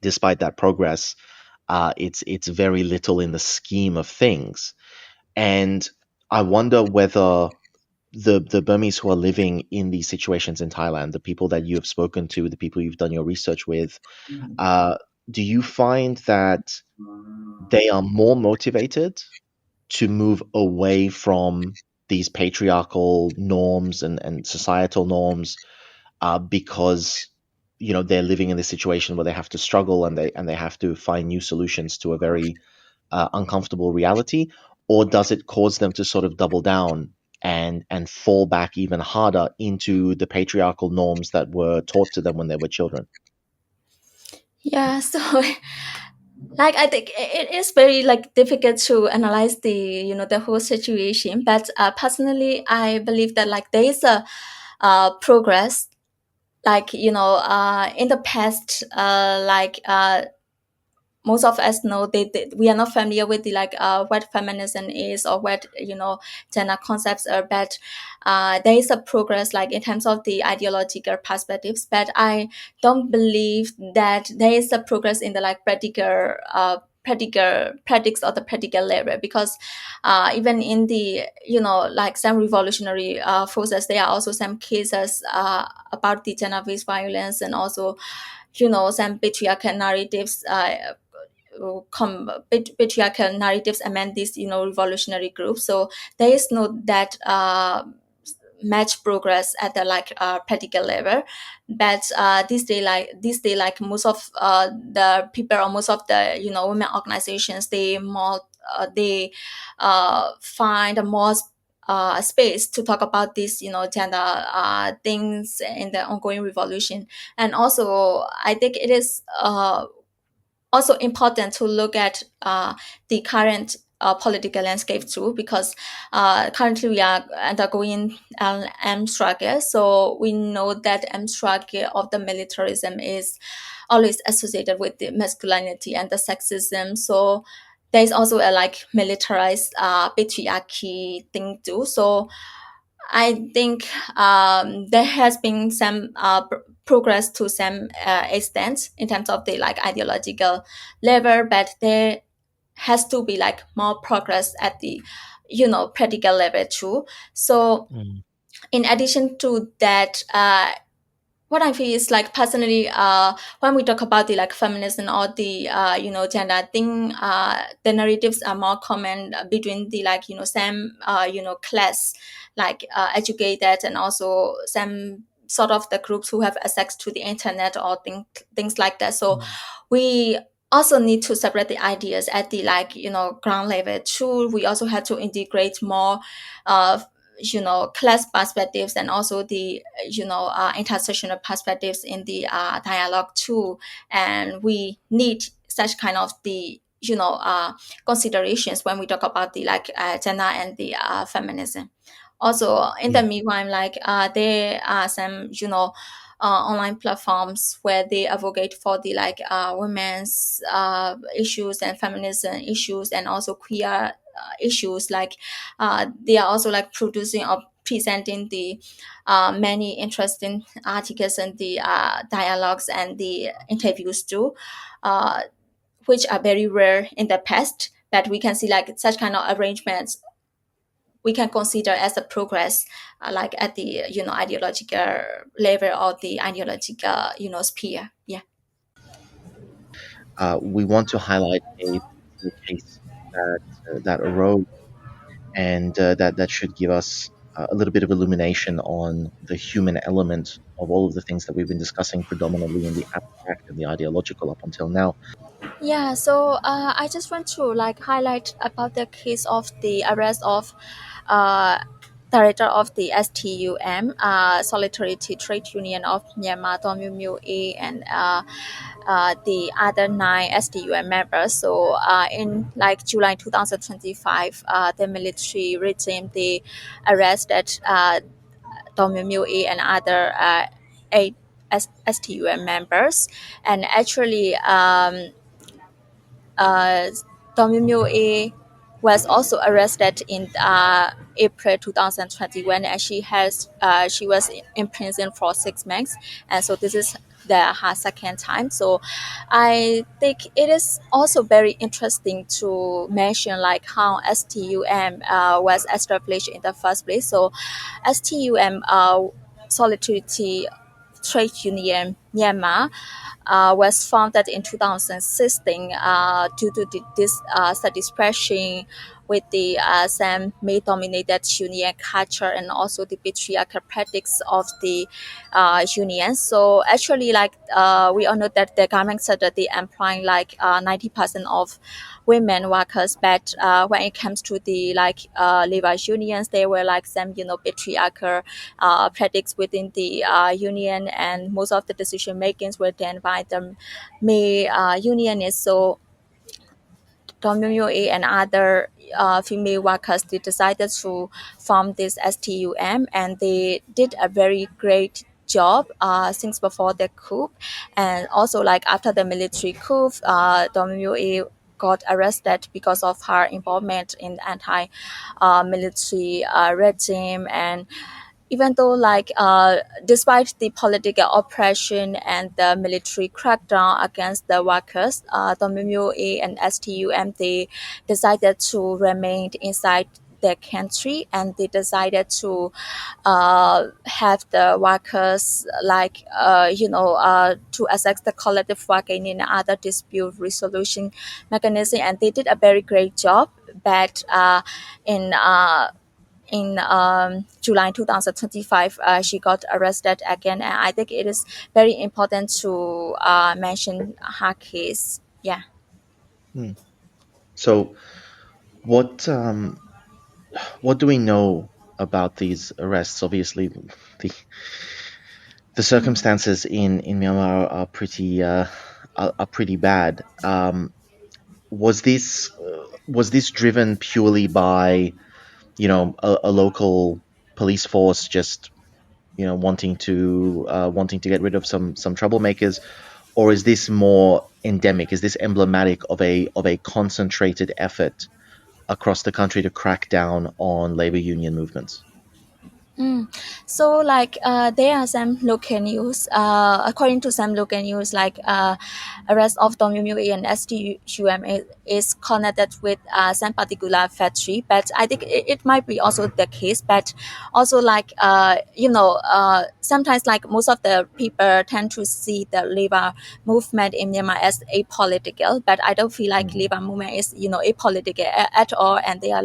despite that progress, it's very little in the scheme of things. And I wonder whether the Burmese who are living in these situations in Thailand, the people that you have spoken to, the people you've done your research with, do you find that they are more motivated to move away from these patriarchal norms and societal norms because they're living in this situation where they have to struggle and they have to find new solutions to a very uncomfortable reality? Or does it cause them to sort of double down and fall back even harder into the patriarchal norms that were taught to them when they were children? Yeah, so like I think it is very like difficult to analyze the the whole situation, but personally I believe that like there is a progress, like in the past most of us know we are not familiar with the what feminism is or what gender concepts are, but there is a progress like in terms of the ideological perspectives, but I don't believe that there is a progress in the like practical practice or the practical level, because even in the like some revolutionary forces, there are also some cases about the gender-based violence, and also some patriarchal narratives patriarchal narratives among these revolutionary groups. So there is no that much progress at the practical level, but these day like most of the people or most of the women organizations, they find a more space to talk about this gender things in the ongoing revolution. And also I think it is also important to look at the current political landscape too, because currently we are undergoing an armed struggle. So we know that armed struggle of the militarism is always associated with the masculinity and the sexism. So there is also a like militarized patriarchy thing too. So I think there has been some progress to some extent in terms of the like ideological level, but there has to be like more progress at the practical level too. So Mm. in addition to that, what I feel is like personally, when we talk about the like feminism or the gender thing, the narratives are more common between the like some class, like educated, and also some sort of the groups who have access to the internet or things like that. So Mm. we also need to separate the ideas at the like ground level too. We also have to integrate more uh, class perspectives, and also the intersectional perspectives in the dialogue too. And we need such kind of the considerations when we talk about the like gender and the feminism. Also in the Yeah. meanwhile, like there are some online platforms where they advocate for the like women's issues and feminism issues, and also queer issues. Like they are also like producing or presenting the many interesting articles and the dialogues and the interviews too, uh, which are very rare in the past. But we can see like such kind of arrangements we can consider as a progress, like at the ideological level or the ideological sphere. Yeah. We want to highlight a particular case that arose, and that should give us a little bit of illumination on the human element of all of the things that we've been discussing, predominantly in the abstract and the ideological up until now. Yeah, so I just want to like highlight about the case of the arrest of uh, director of the STUM, Solidarity Trade Union of Myanmar, Tom Mu A, and the other 9 STUM members. So in like July 2025, the military regime they arrested Tom Mu A and other 8 STUM members, and actually. Uh, Dong A was also arrested in April 2021, and she was in prison for 6 months, and so this is her second time. So I think it is also very interesting to mention like how STUM was established in the first place. So STUM, Solidarity Trade Union Myanmar, was founded in 2016 due to dissatisfaction with the some male-dominated union culture and also the patriarchal practice of the union. So actually, like we all know that the government said that they employing like 90% of women workers, but when it comes to the like labor unions, there were like some patriarchal practice within the union, and most of the decision makings were done by the male unionists. So WA and other female workers, they decided to form this STUM, and they did a very great job since before the coup, and also like after the military coup, WMUA got arrested because of her involvement in the anti-military regime. And even though despite the political oppression and the military crackdown against the workers, WMUA and STUM, they decided to remain inside their country, and they decided to have the workers to access the collective bargaining and other dispute resolution mechanism, and they did a very great job. But in July 2025, she got arrested again. And I think it is very important to mention her case. Yeah. Hmm. So, what what do we know about these arrests? Obviously, the the circumstances in Myanmar are pretty bad. Was this driven purely by a local police force just wanting to get rid of some troublemakers, or is this more endemic? Is this emblematic of a concentrated effort across the country to crack down on labor union movements? Mm. So there are some local news. According to some local news, arrest of WMUA and STUM is connected with some particular factory. But I think it might be also the case. But also sometimes like most of the people tend to see the labor movement in Myanmar as apolitical. But I don't feel like labor movement is apolitical at all, and they are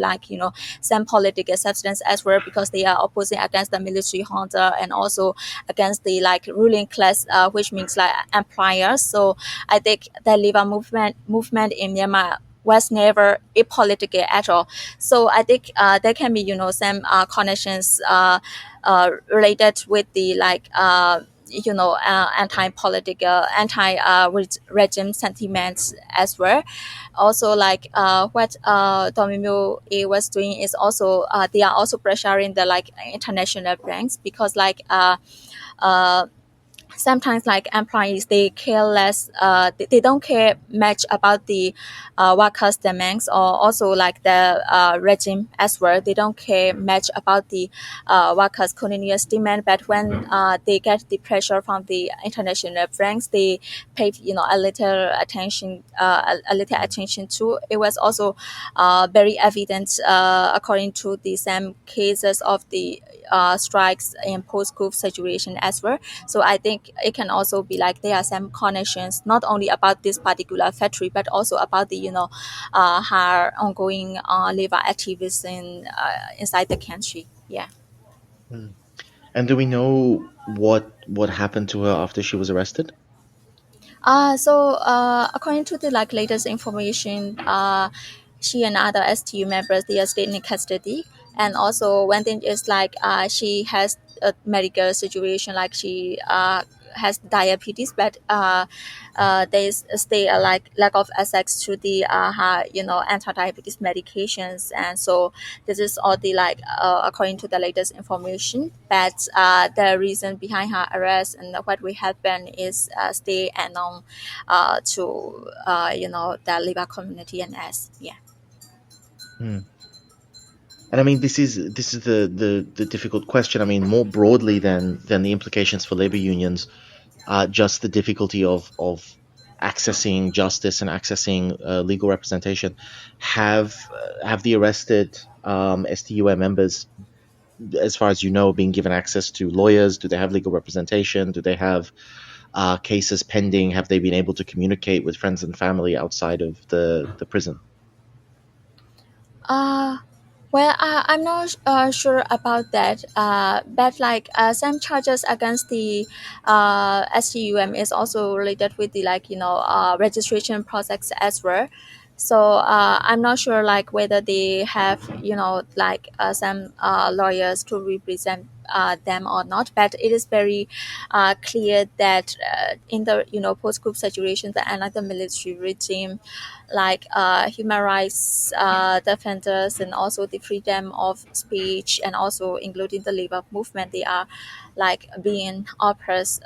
some political substance as well, because they are opposing against the military junta and also against the ruling class, which means like employers. So I think the labor movement in Myanmar was never apolitical at all. So I think there can be some connections related with the anti-political, anti-regime sentiments as well. Also what WMUA was doing is also they are also pressuring the international banks, because uh, sometimes employees, they care less, they don't care much about the workers demands, or also the regime as well. They don't care much about the workers continuous demand. But when they get the pressure from the international banks, they paid a little attention, a little attention to it. Was also very evident according to the same cases of the strikes in post-coup situation as well. So I think it can also be there are some connections, not only about this particular factory, but also about the her ongoing labor activism inside the country. Yeah. Mm. And do we know what happened to her after she was arrested? According to the latest information, she and other STU members, they are still in custody. And also one thing is she has a medical situation, like she has diabetes, but there is still a lack of access to the her anti-diabetes medications. And so this is all the according to the latest information. But the reason behind her arrest and what will happen is still unknown to the Liba community and us. Yeah. Mm. And I mean, this is the difficult question. I mean, more broadly than the implications for labor unions, just the difficulty of accessing justice and accessing legal representation. Have the arrested STUM members, as far as you know, been given access to lawyers? Do they have legal representation? Do they have cases pending? Have they been able to communicate with friends and family outside of the prison? Uh, I'm not sure about that. But some charges against the STUM is also related with the registration process as well. So I'm not sure like whether they have like some lawyers to represent them or not, but it is very clear that in the post-coup situations and like the military regime, like human rights defenders and also the freedom of speech and also including the labor movement, they are like being oppressed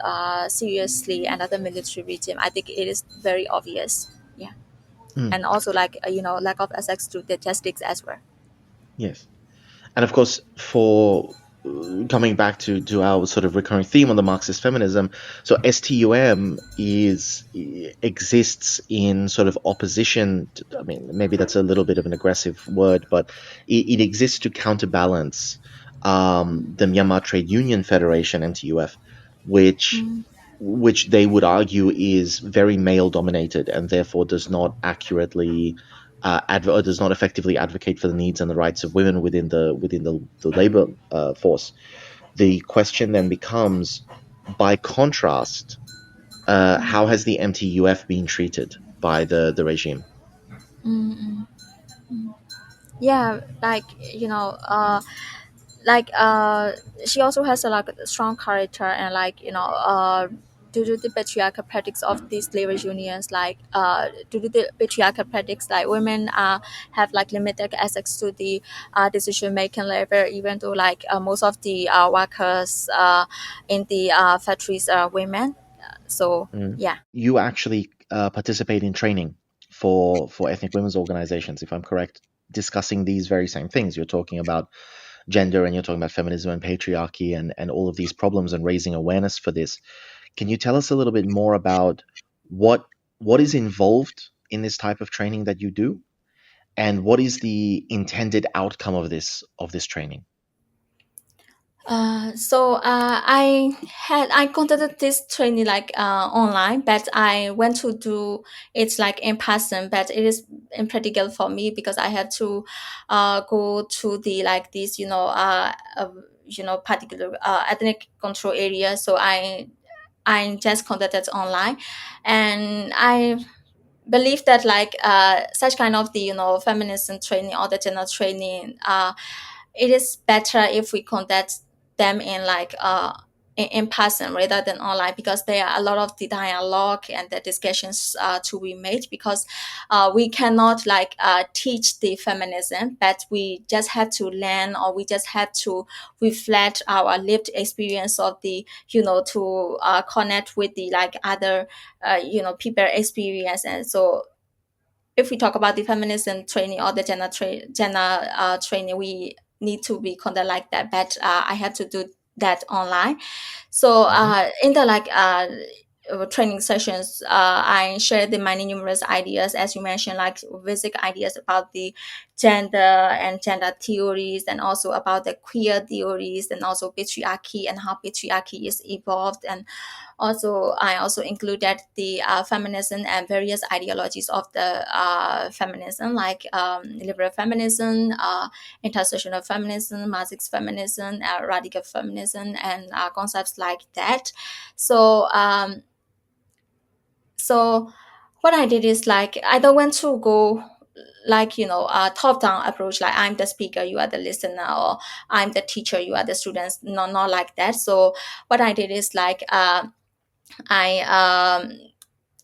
seriously under the military regime. I think it is very obvious. Yeah. Mm, And also like lack of access to the justice as well. yes. And of course, for coming back to our sort of recurring theme on the Marxist feminism, so STUM exists in sort of opposition to, I mean, maybe that's a little bit of an aggressive word, but it exists to counterbalance the Myanmar Trade Union Federation, NTUF, which Mm, which they would argue is very male dominated and therefore does not accurately or does not effectively advocate for the needs and the rights of women within the labor force. The question then becomes, by contrast, how has the MTUF been treated by the regime? mm, mm. Yeah, like like she also has a like a strong character and like due to the patriarchal practice of these labor unions, like due to the patriarchal practice, like women have like limited access to the decision making level, even though like most of the workers in the factories are women. So Mm. yeah. You actually participate in training for ethnic women's organizations, if I'm correct, discussing these very same things. You're talking about gender and you're talking about feminism and patriarchy and all of these problems and raising awareness for this. Can you tell us a little bit more about what what is involved in this type of training that you do, and what is the intended outcome of this training? I conducted this training like online, but I went to do it like in person. But it is impractical for me because I have to go to the like this particular ethnic control area. So I just conducted online, and I believe that like such kind of the feminism training or the gender training, it is better if we conduct them in like in person rather than online, because there are a lot of the dialogue and the discussions to be made, because we cannot like teach the feminism, but we just have to learn, or we just have to reflect our lived experience of the to connect with the like other people experience. And so if we talk about the feminism training or the gender training, we need to be conduct like that. But I had to do that online. So Hmm. in the like training sessions, I share the many numerous ideas, as you mentioned, like basic ideas about the gender and gender theories, and also about the queer theories, and also patriarchy and how patriarchy is evolved. And also I also included the feminism and various ideologies of the feminism, like liberal feminism, intersectional feminism, Marxist feminism, radical feminism, and concepts like that. So so what I did is like I don't want to go like a top down approach, like I'm the speaker, you are the listener, or I'm the teacher, you are the students. No, not like that. So what I did is like I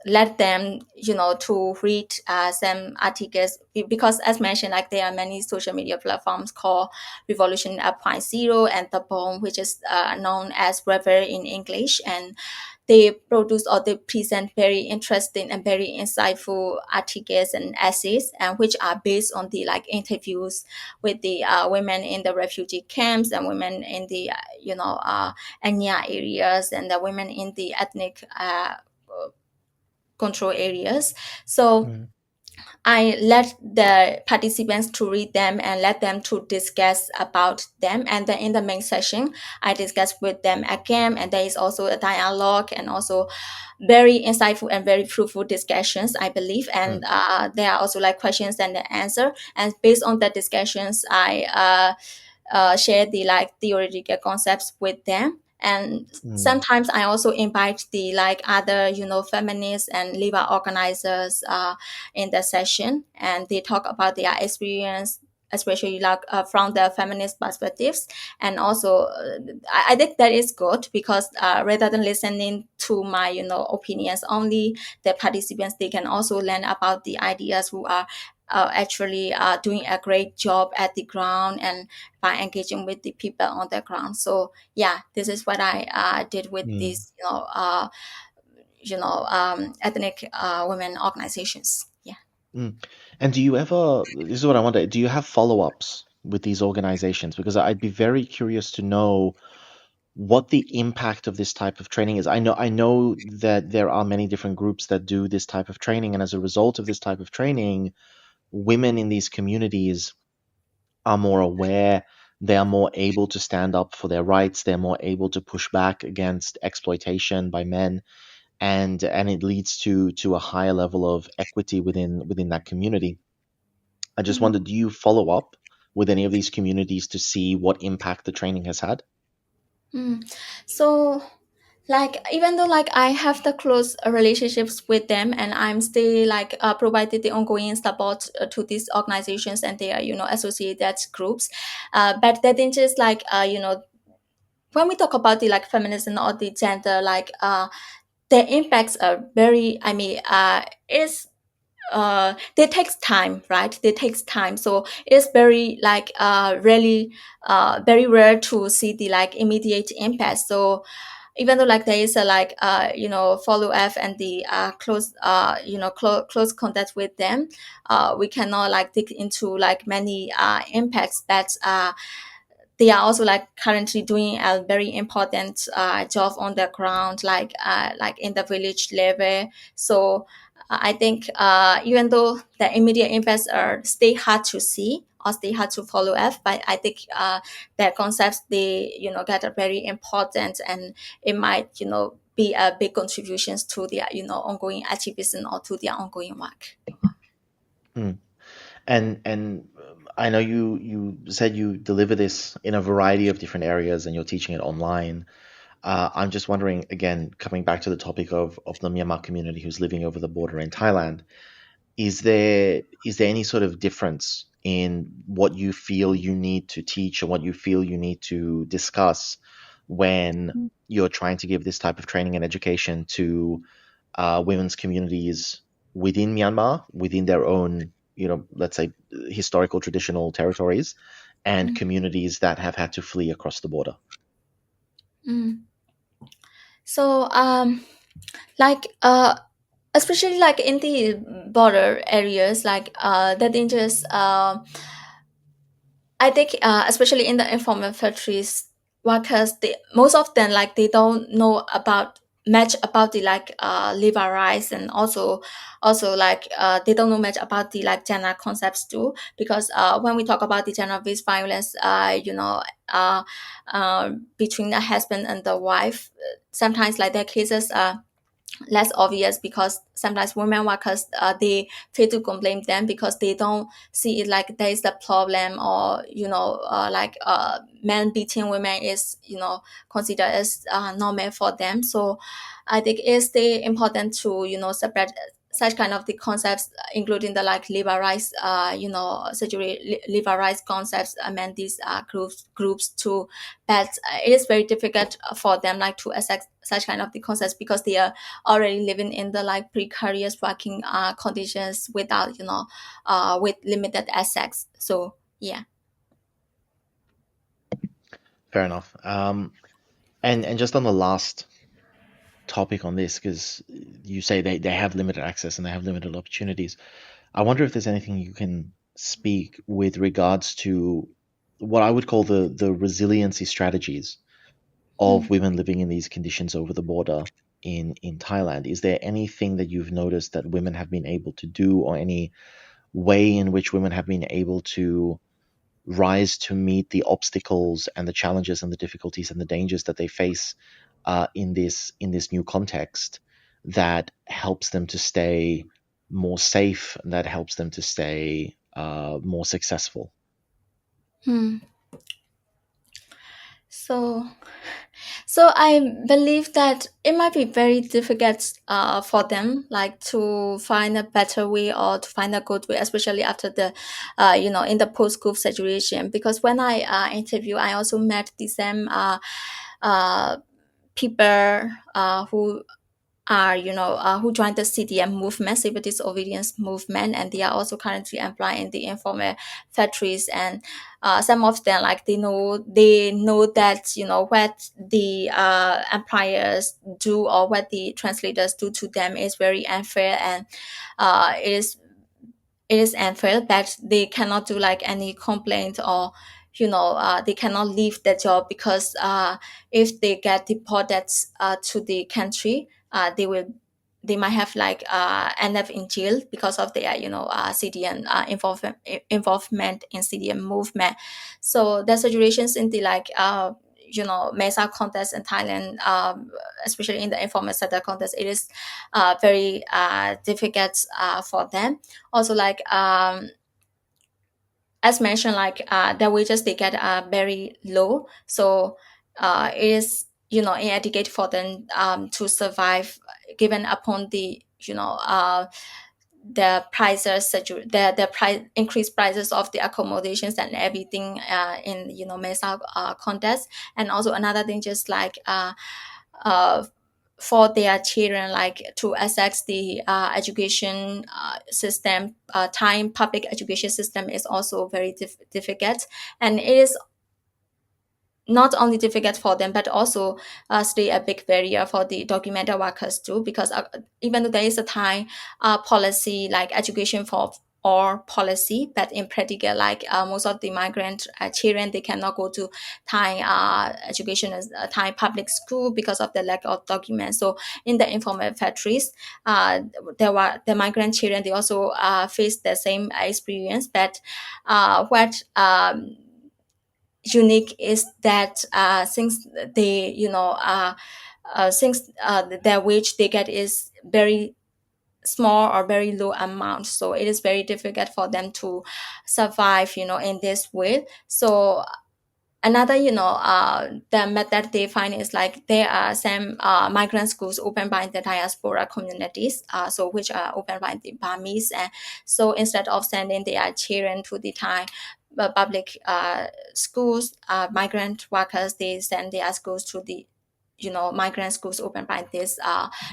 let them to read some articles, because as mentioned, like there are many social media platforms called Revolution 1.0 and the Bomb, which is known as Rebel in English, and they produce or they present very interesting and very insightful articles and essays, and which are based on the like interviews with the women in the refugee camps, and women in the Anya areas, and the women in the ethnic control areas. So Mm. I let the participants to read them and let them to discuss about them. And then in the main session, I discuss with them again. And there is also a dialogue and also very insightful and very fruitful discussions, I believe. And Mm. there are also like questions and the answer. And based on the discussions, I share the like theoretical concepts with them. And Mm, sometimes I also invite the like other feminists and labor organizers in the session, and they talk about their experience, especially like from the feminist perspectives. And also I think that is good, because rather than listening to my opinions only, the participants, they can also learn about the ideas who are actually doing a great job at the ground, and by engaging with the people on the ground. So yeah, this is what I did with mm, these ethnic women organizations. Yeah. mm. And do you ever, this is what I wonder, do you have follow-ups with these organizations? Because I'd be very curious to know what the impact of this type of training is. I know that there are many different groups that do this type of training, and as a result of this type of training, women in these communities are more aware, they are more able to stand up for their rights, they're more able to push back against exploitation by men, and it leads to a higher level of equity within that community. I just Mm. wonder, do you follow up with any of these communities to see what impact the training has had? Mm. So like, even though like I have the close relationships with them, and I'm still like provided the ongoing support to these organizations and their associated groups, but that is just like when we talk about the like feminism or the gender, like the impacts are very, I mean, is they takes time, right? They takes time. So it's very like really very rare to see the like immediate impact. So even though like there is a like follow up and the close close contact with them, we cannot like dig into like many impacts, but they are also like currently doing a very important job on the ground, like in the village level. So I think even though the immediate impacts are stay hard to see or stay hard to follow up, but I think their concepts, they get a very important, and it might be a big contributions to their ongoing activism or to their ongoing work. Mm. And I know you said you deliver this in a variety of different areas and you're teaching it online. I'm just wondering, again, coming back to the topic of the Myanmar community who's living over the border in Thailand, is there any sort of difference in what you feel you need to teach or what you feel you need to discuss when you're trying to give this type of training and education to women's communities within Myanmar, within their own, let's say, historical traditional territories, and Mm. communities that have had to flee across the border? Mm. So like especially like in the border areas, like the dangers, I think especially in the informal factories workers, they most of them like they don't know about much about the like labor rights, and also like they don't know much about the like gender concepts too, because when we talk about the gender based violence, uh, between the husband and the wife, sometimes like their cases are less obvious, because sometimes women workers, they fail to complain them because they don't see it like there is a problem, or like men beating women is considered as normal for them. So I think it's still important to separate such kind of the concepts, including the like labor rights, surgery labor rights concepts among these groups too. But it is very difficult for them like to accept such kind of the concepts, because they are already living in the like precarious working conditions without with limited assets. So yeah. Fair enough. And just on the last topic on this, because you say they have limited access and they have limited opportunities. I wonder if there's anything you can speak with regards to what I would call the resiliency strategies of Mm. women living in these conditions over the border in Thailand. Is there anything that you've noticed that women have been able to do, or any way in which women have been able to rise to meet the obstacles and the challenges and the difficulties and the dangers that they face in this new context, that helps them to stay more safe and that helps them to stay more successful? Hmm. So, so I believe that it might be very difficult for them, like to find a better way or to find a good way, especially after the, in the post-coup situation. Because when I interview, I also met the same uh, people who are who joined the CDM movement, civil disobedience movement, and they are also currently employed in the informal factories. And some of them, like they know that what the employers do or what the translators do to them is very unfair, and it is unfair that they cannot do like any complaint, or they cannot leave their job, because if they get deported to the country, they might have like end up in jail because of their CDN involvement in CDN movement. So the situations in the like mesa contest in Thailand, especially in the informal sector contest, it is very difficult for them. Also, like as mentioned, like the wages they get are very low, so it is inadequate for them to survive, given upon the the prices, the price increased prices of the accommodations and everything in mesa contest. And also another thing, just like uh, for their children, like to access the education system, time public education system is also very difficult. And it is not only difficult for them, but also still a big barrier for the documented workers too, because even though there is a Thai policy like education for all policy, but in practical, like most of the migrant children, they cannot go to Thai education as Thai public school because of the lack of documents. So in the informal factories, there were the migrant children, they also face the same experience. But what unique is that since they since their wage they get is very small or very low amount, so it is very difficult for them to survive in this way. So another the method they find is like there are some migrant schools opened by the diaspora communities, so which are opened by the Burmese. And so instead of sending their children to the Thai public schools, migrant workers, they send their schools to the migrant schools opened by these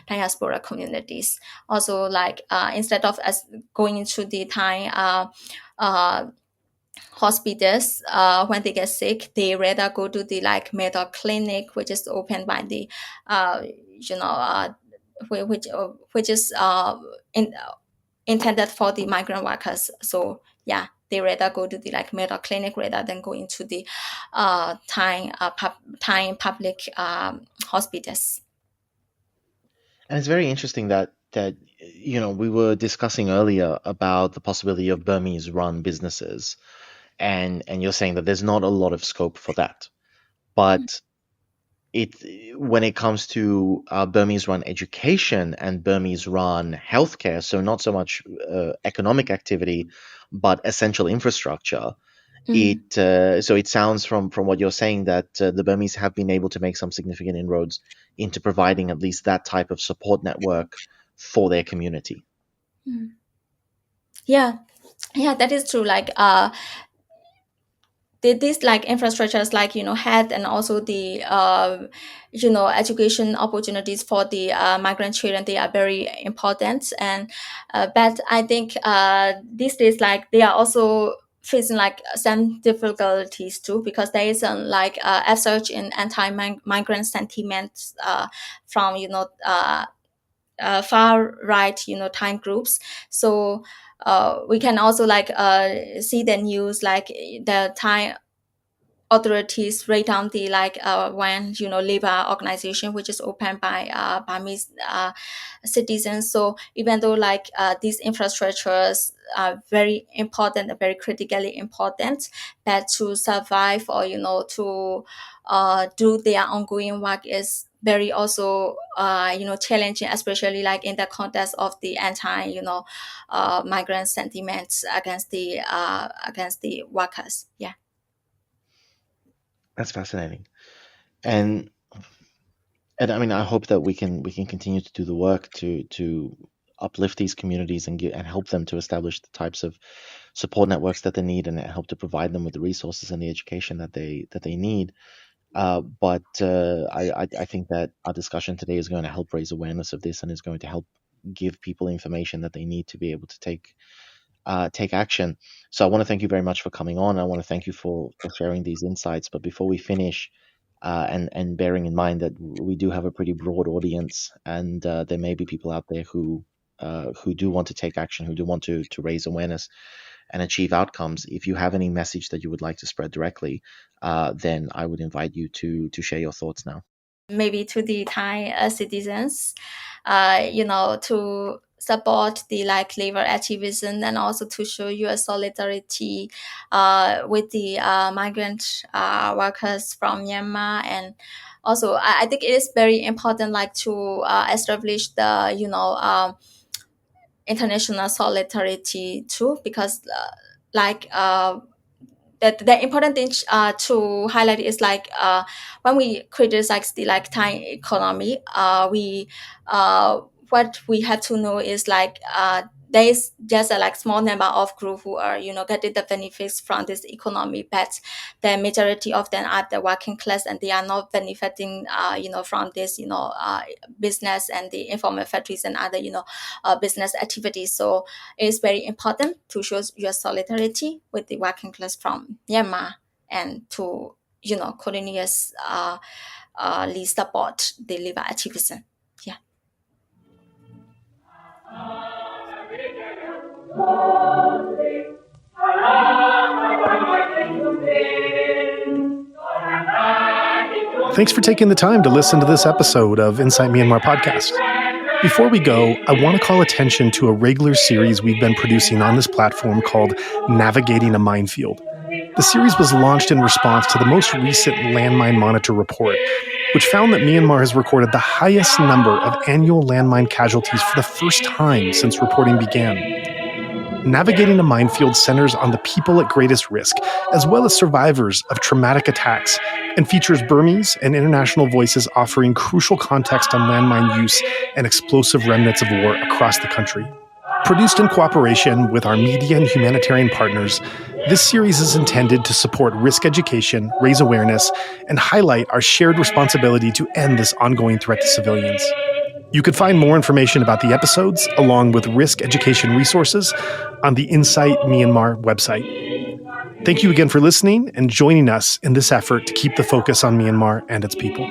diaspora communities. Also, like instead of us going into the Thai uh, hospitals, when they get sick, they rather go to the like medical clinic, which is opened by the uh, you know uh, which is intended for the migrant workers. So yeah, they rather go to the like medical clinic rather than go into the Thai public hospitals. And it's very interesting that we were discussing earlier about the possibility of Burmese run businesses, and you're saying that there's not a lot of scope for that. But it when it comes to Burmese run education and Burmese run healthcare, so not so much economic activity, but essential infrastructure. Mm. It sounds from what you're saying that the Burmese have been able to make some significant inroads into providing at least that type of support network for their community. Mm. Yeah, yeah, that is true. Like these like infrastructures, like health, and also the education opportunities for the migrant children, they are very important. And but I think these days, like they are also facing like some difficulties too, because there is like a surge in anti-migrant sentiments from far right time groups. So we can also like see the news, like the Thai authorities write down the like when labor organization which is opened by Burmese citizens. So even though like these infrastructures are very important, very critically important, that to survive or to do their ongoing work is very also challenging, especially like in the context of the anti migrant sentiments against the workers. Yeah. That's fascinating. and I mean, I hope that we can continue to do the work to uplift these communities and help them to establish the types of support networks that they need, and help to provide them with the resources and the education that they need. But I think that our discussion today is going to help raise awareness of this, and is going to help give people information that they need to be able to take action. So I want to thank you very much for coming on. I want to thank you for sharing these insights. But before we finish, and bearing in mind that we do have a pretty broad audience, and there may be people out there who do want to take action, who do want to raise awareness and achieve outcomes. If you have any message that you would like to spread directly, then I would invite you to share your thoughts now. Maybe to the Thai citizens, to support the labor activism, and also to show your solidarity with the migrant workers from Myanmar. And also, I think it is very important, to establish the international solidarity too, because the important thing to highlight is when we criticize the Thai economy, we what we have to know is there is just a small number of group who are getting the benefits from this economy, but the majority of them are the working class, and they are not benefiting from this business and the informal factories and other business activities. So it is very important to show your solidarity with the working class from Myanmar, and to continuously support the labor activism. Yeah. Thanks for taking the time to listen to this episode of Insight Myanmar podcast. Before we go, I want to call attention to a regular series we've been producing on this platform called Navigating a Minefield. The series was launched in response to the most recent Landmine Monitor report, which found that Myanmar has recorded the highest number of annual landmine casualties for the first time since reporting began. Navigating a Minefield centers on the people at greatest risk, as well as survivors of traumatic attacks, and features Burmese and international voices offering crucial context on landmine use and explosive remnants of war across the country. Produced in cooperation with our media and humanitarian partners, this series is intended to support risk education, raise awareness, and highlight our shared responsibility to end this ongoing threat to civilians. You can find more information about the episodes, along with risk education resources, on the Insight Myanmar website. Thank you again for listening and joining us in this effort to keep the focus on Myanmar and its people.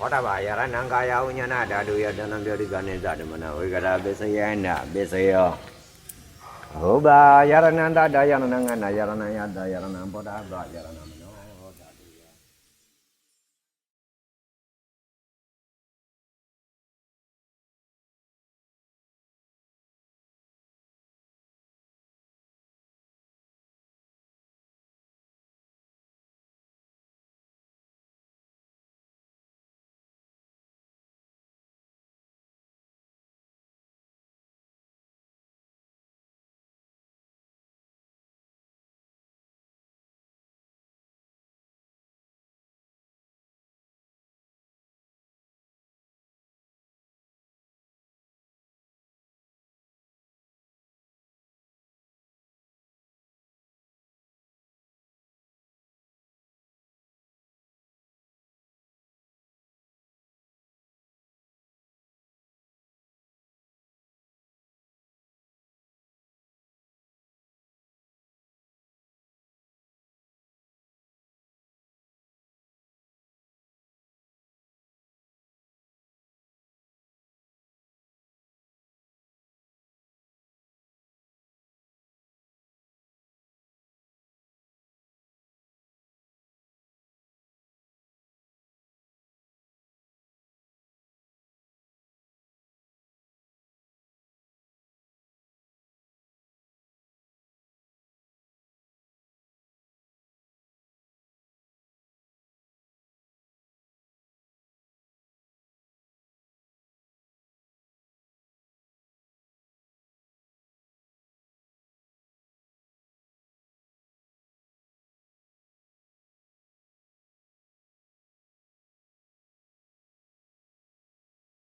Ora bayara nanga ya unya na dadu ya danan biari gane zada mana we gara besaya na besaya Oba yara nanda da yara nanga na yara na ya da yara na boda ba yara na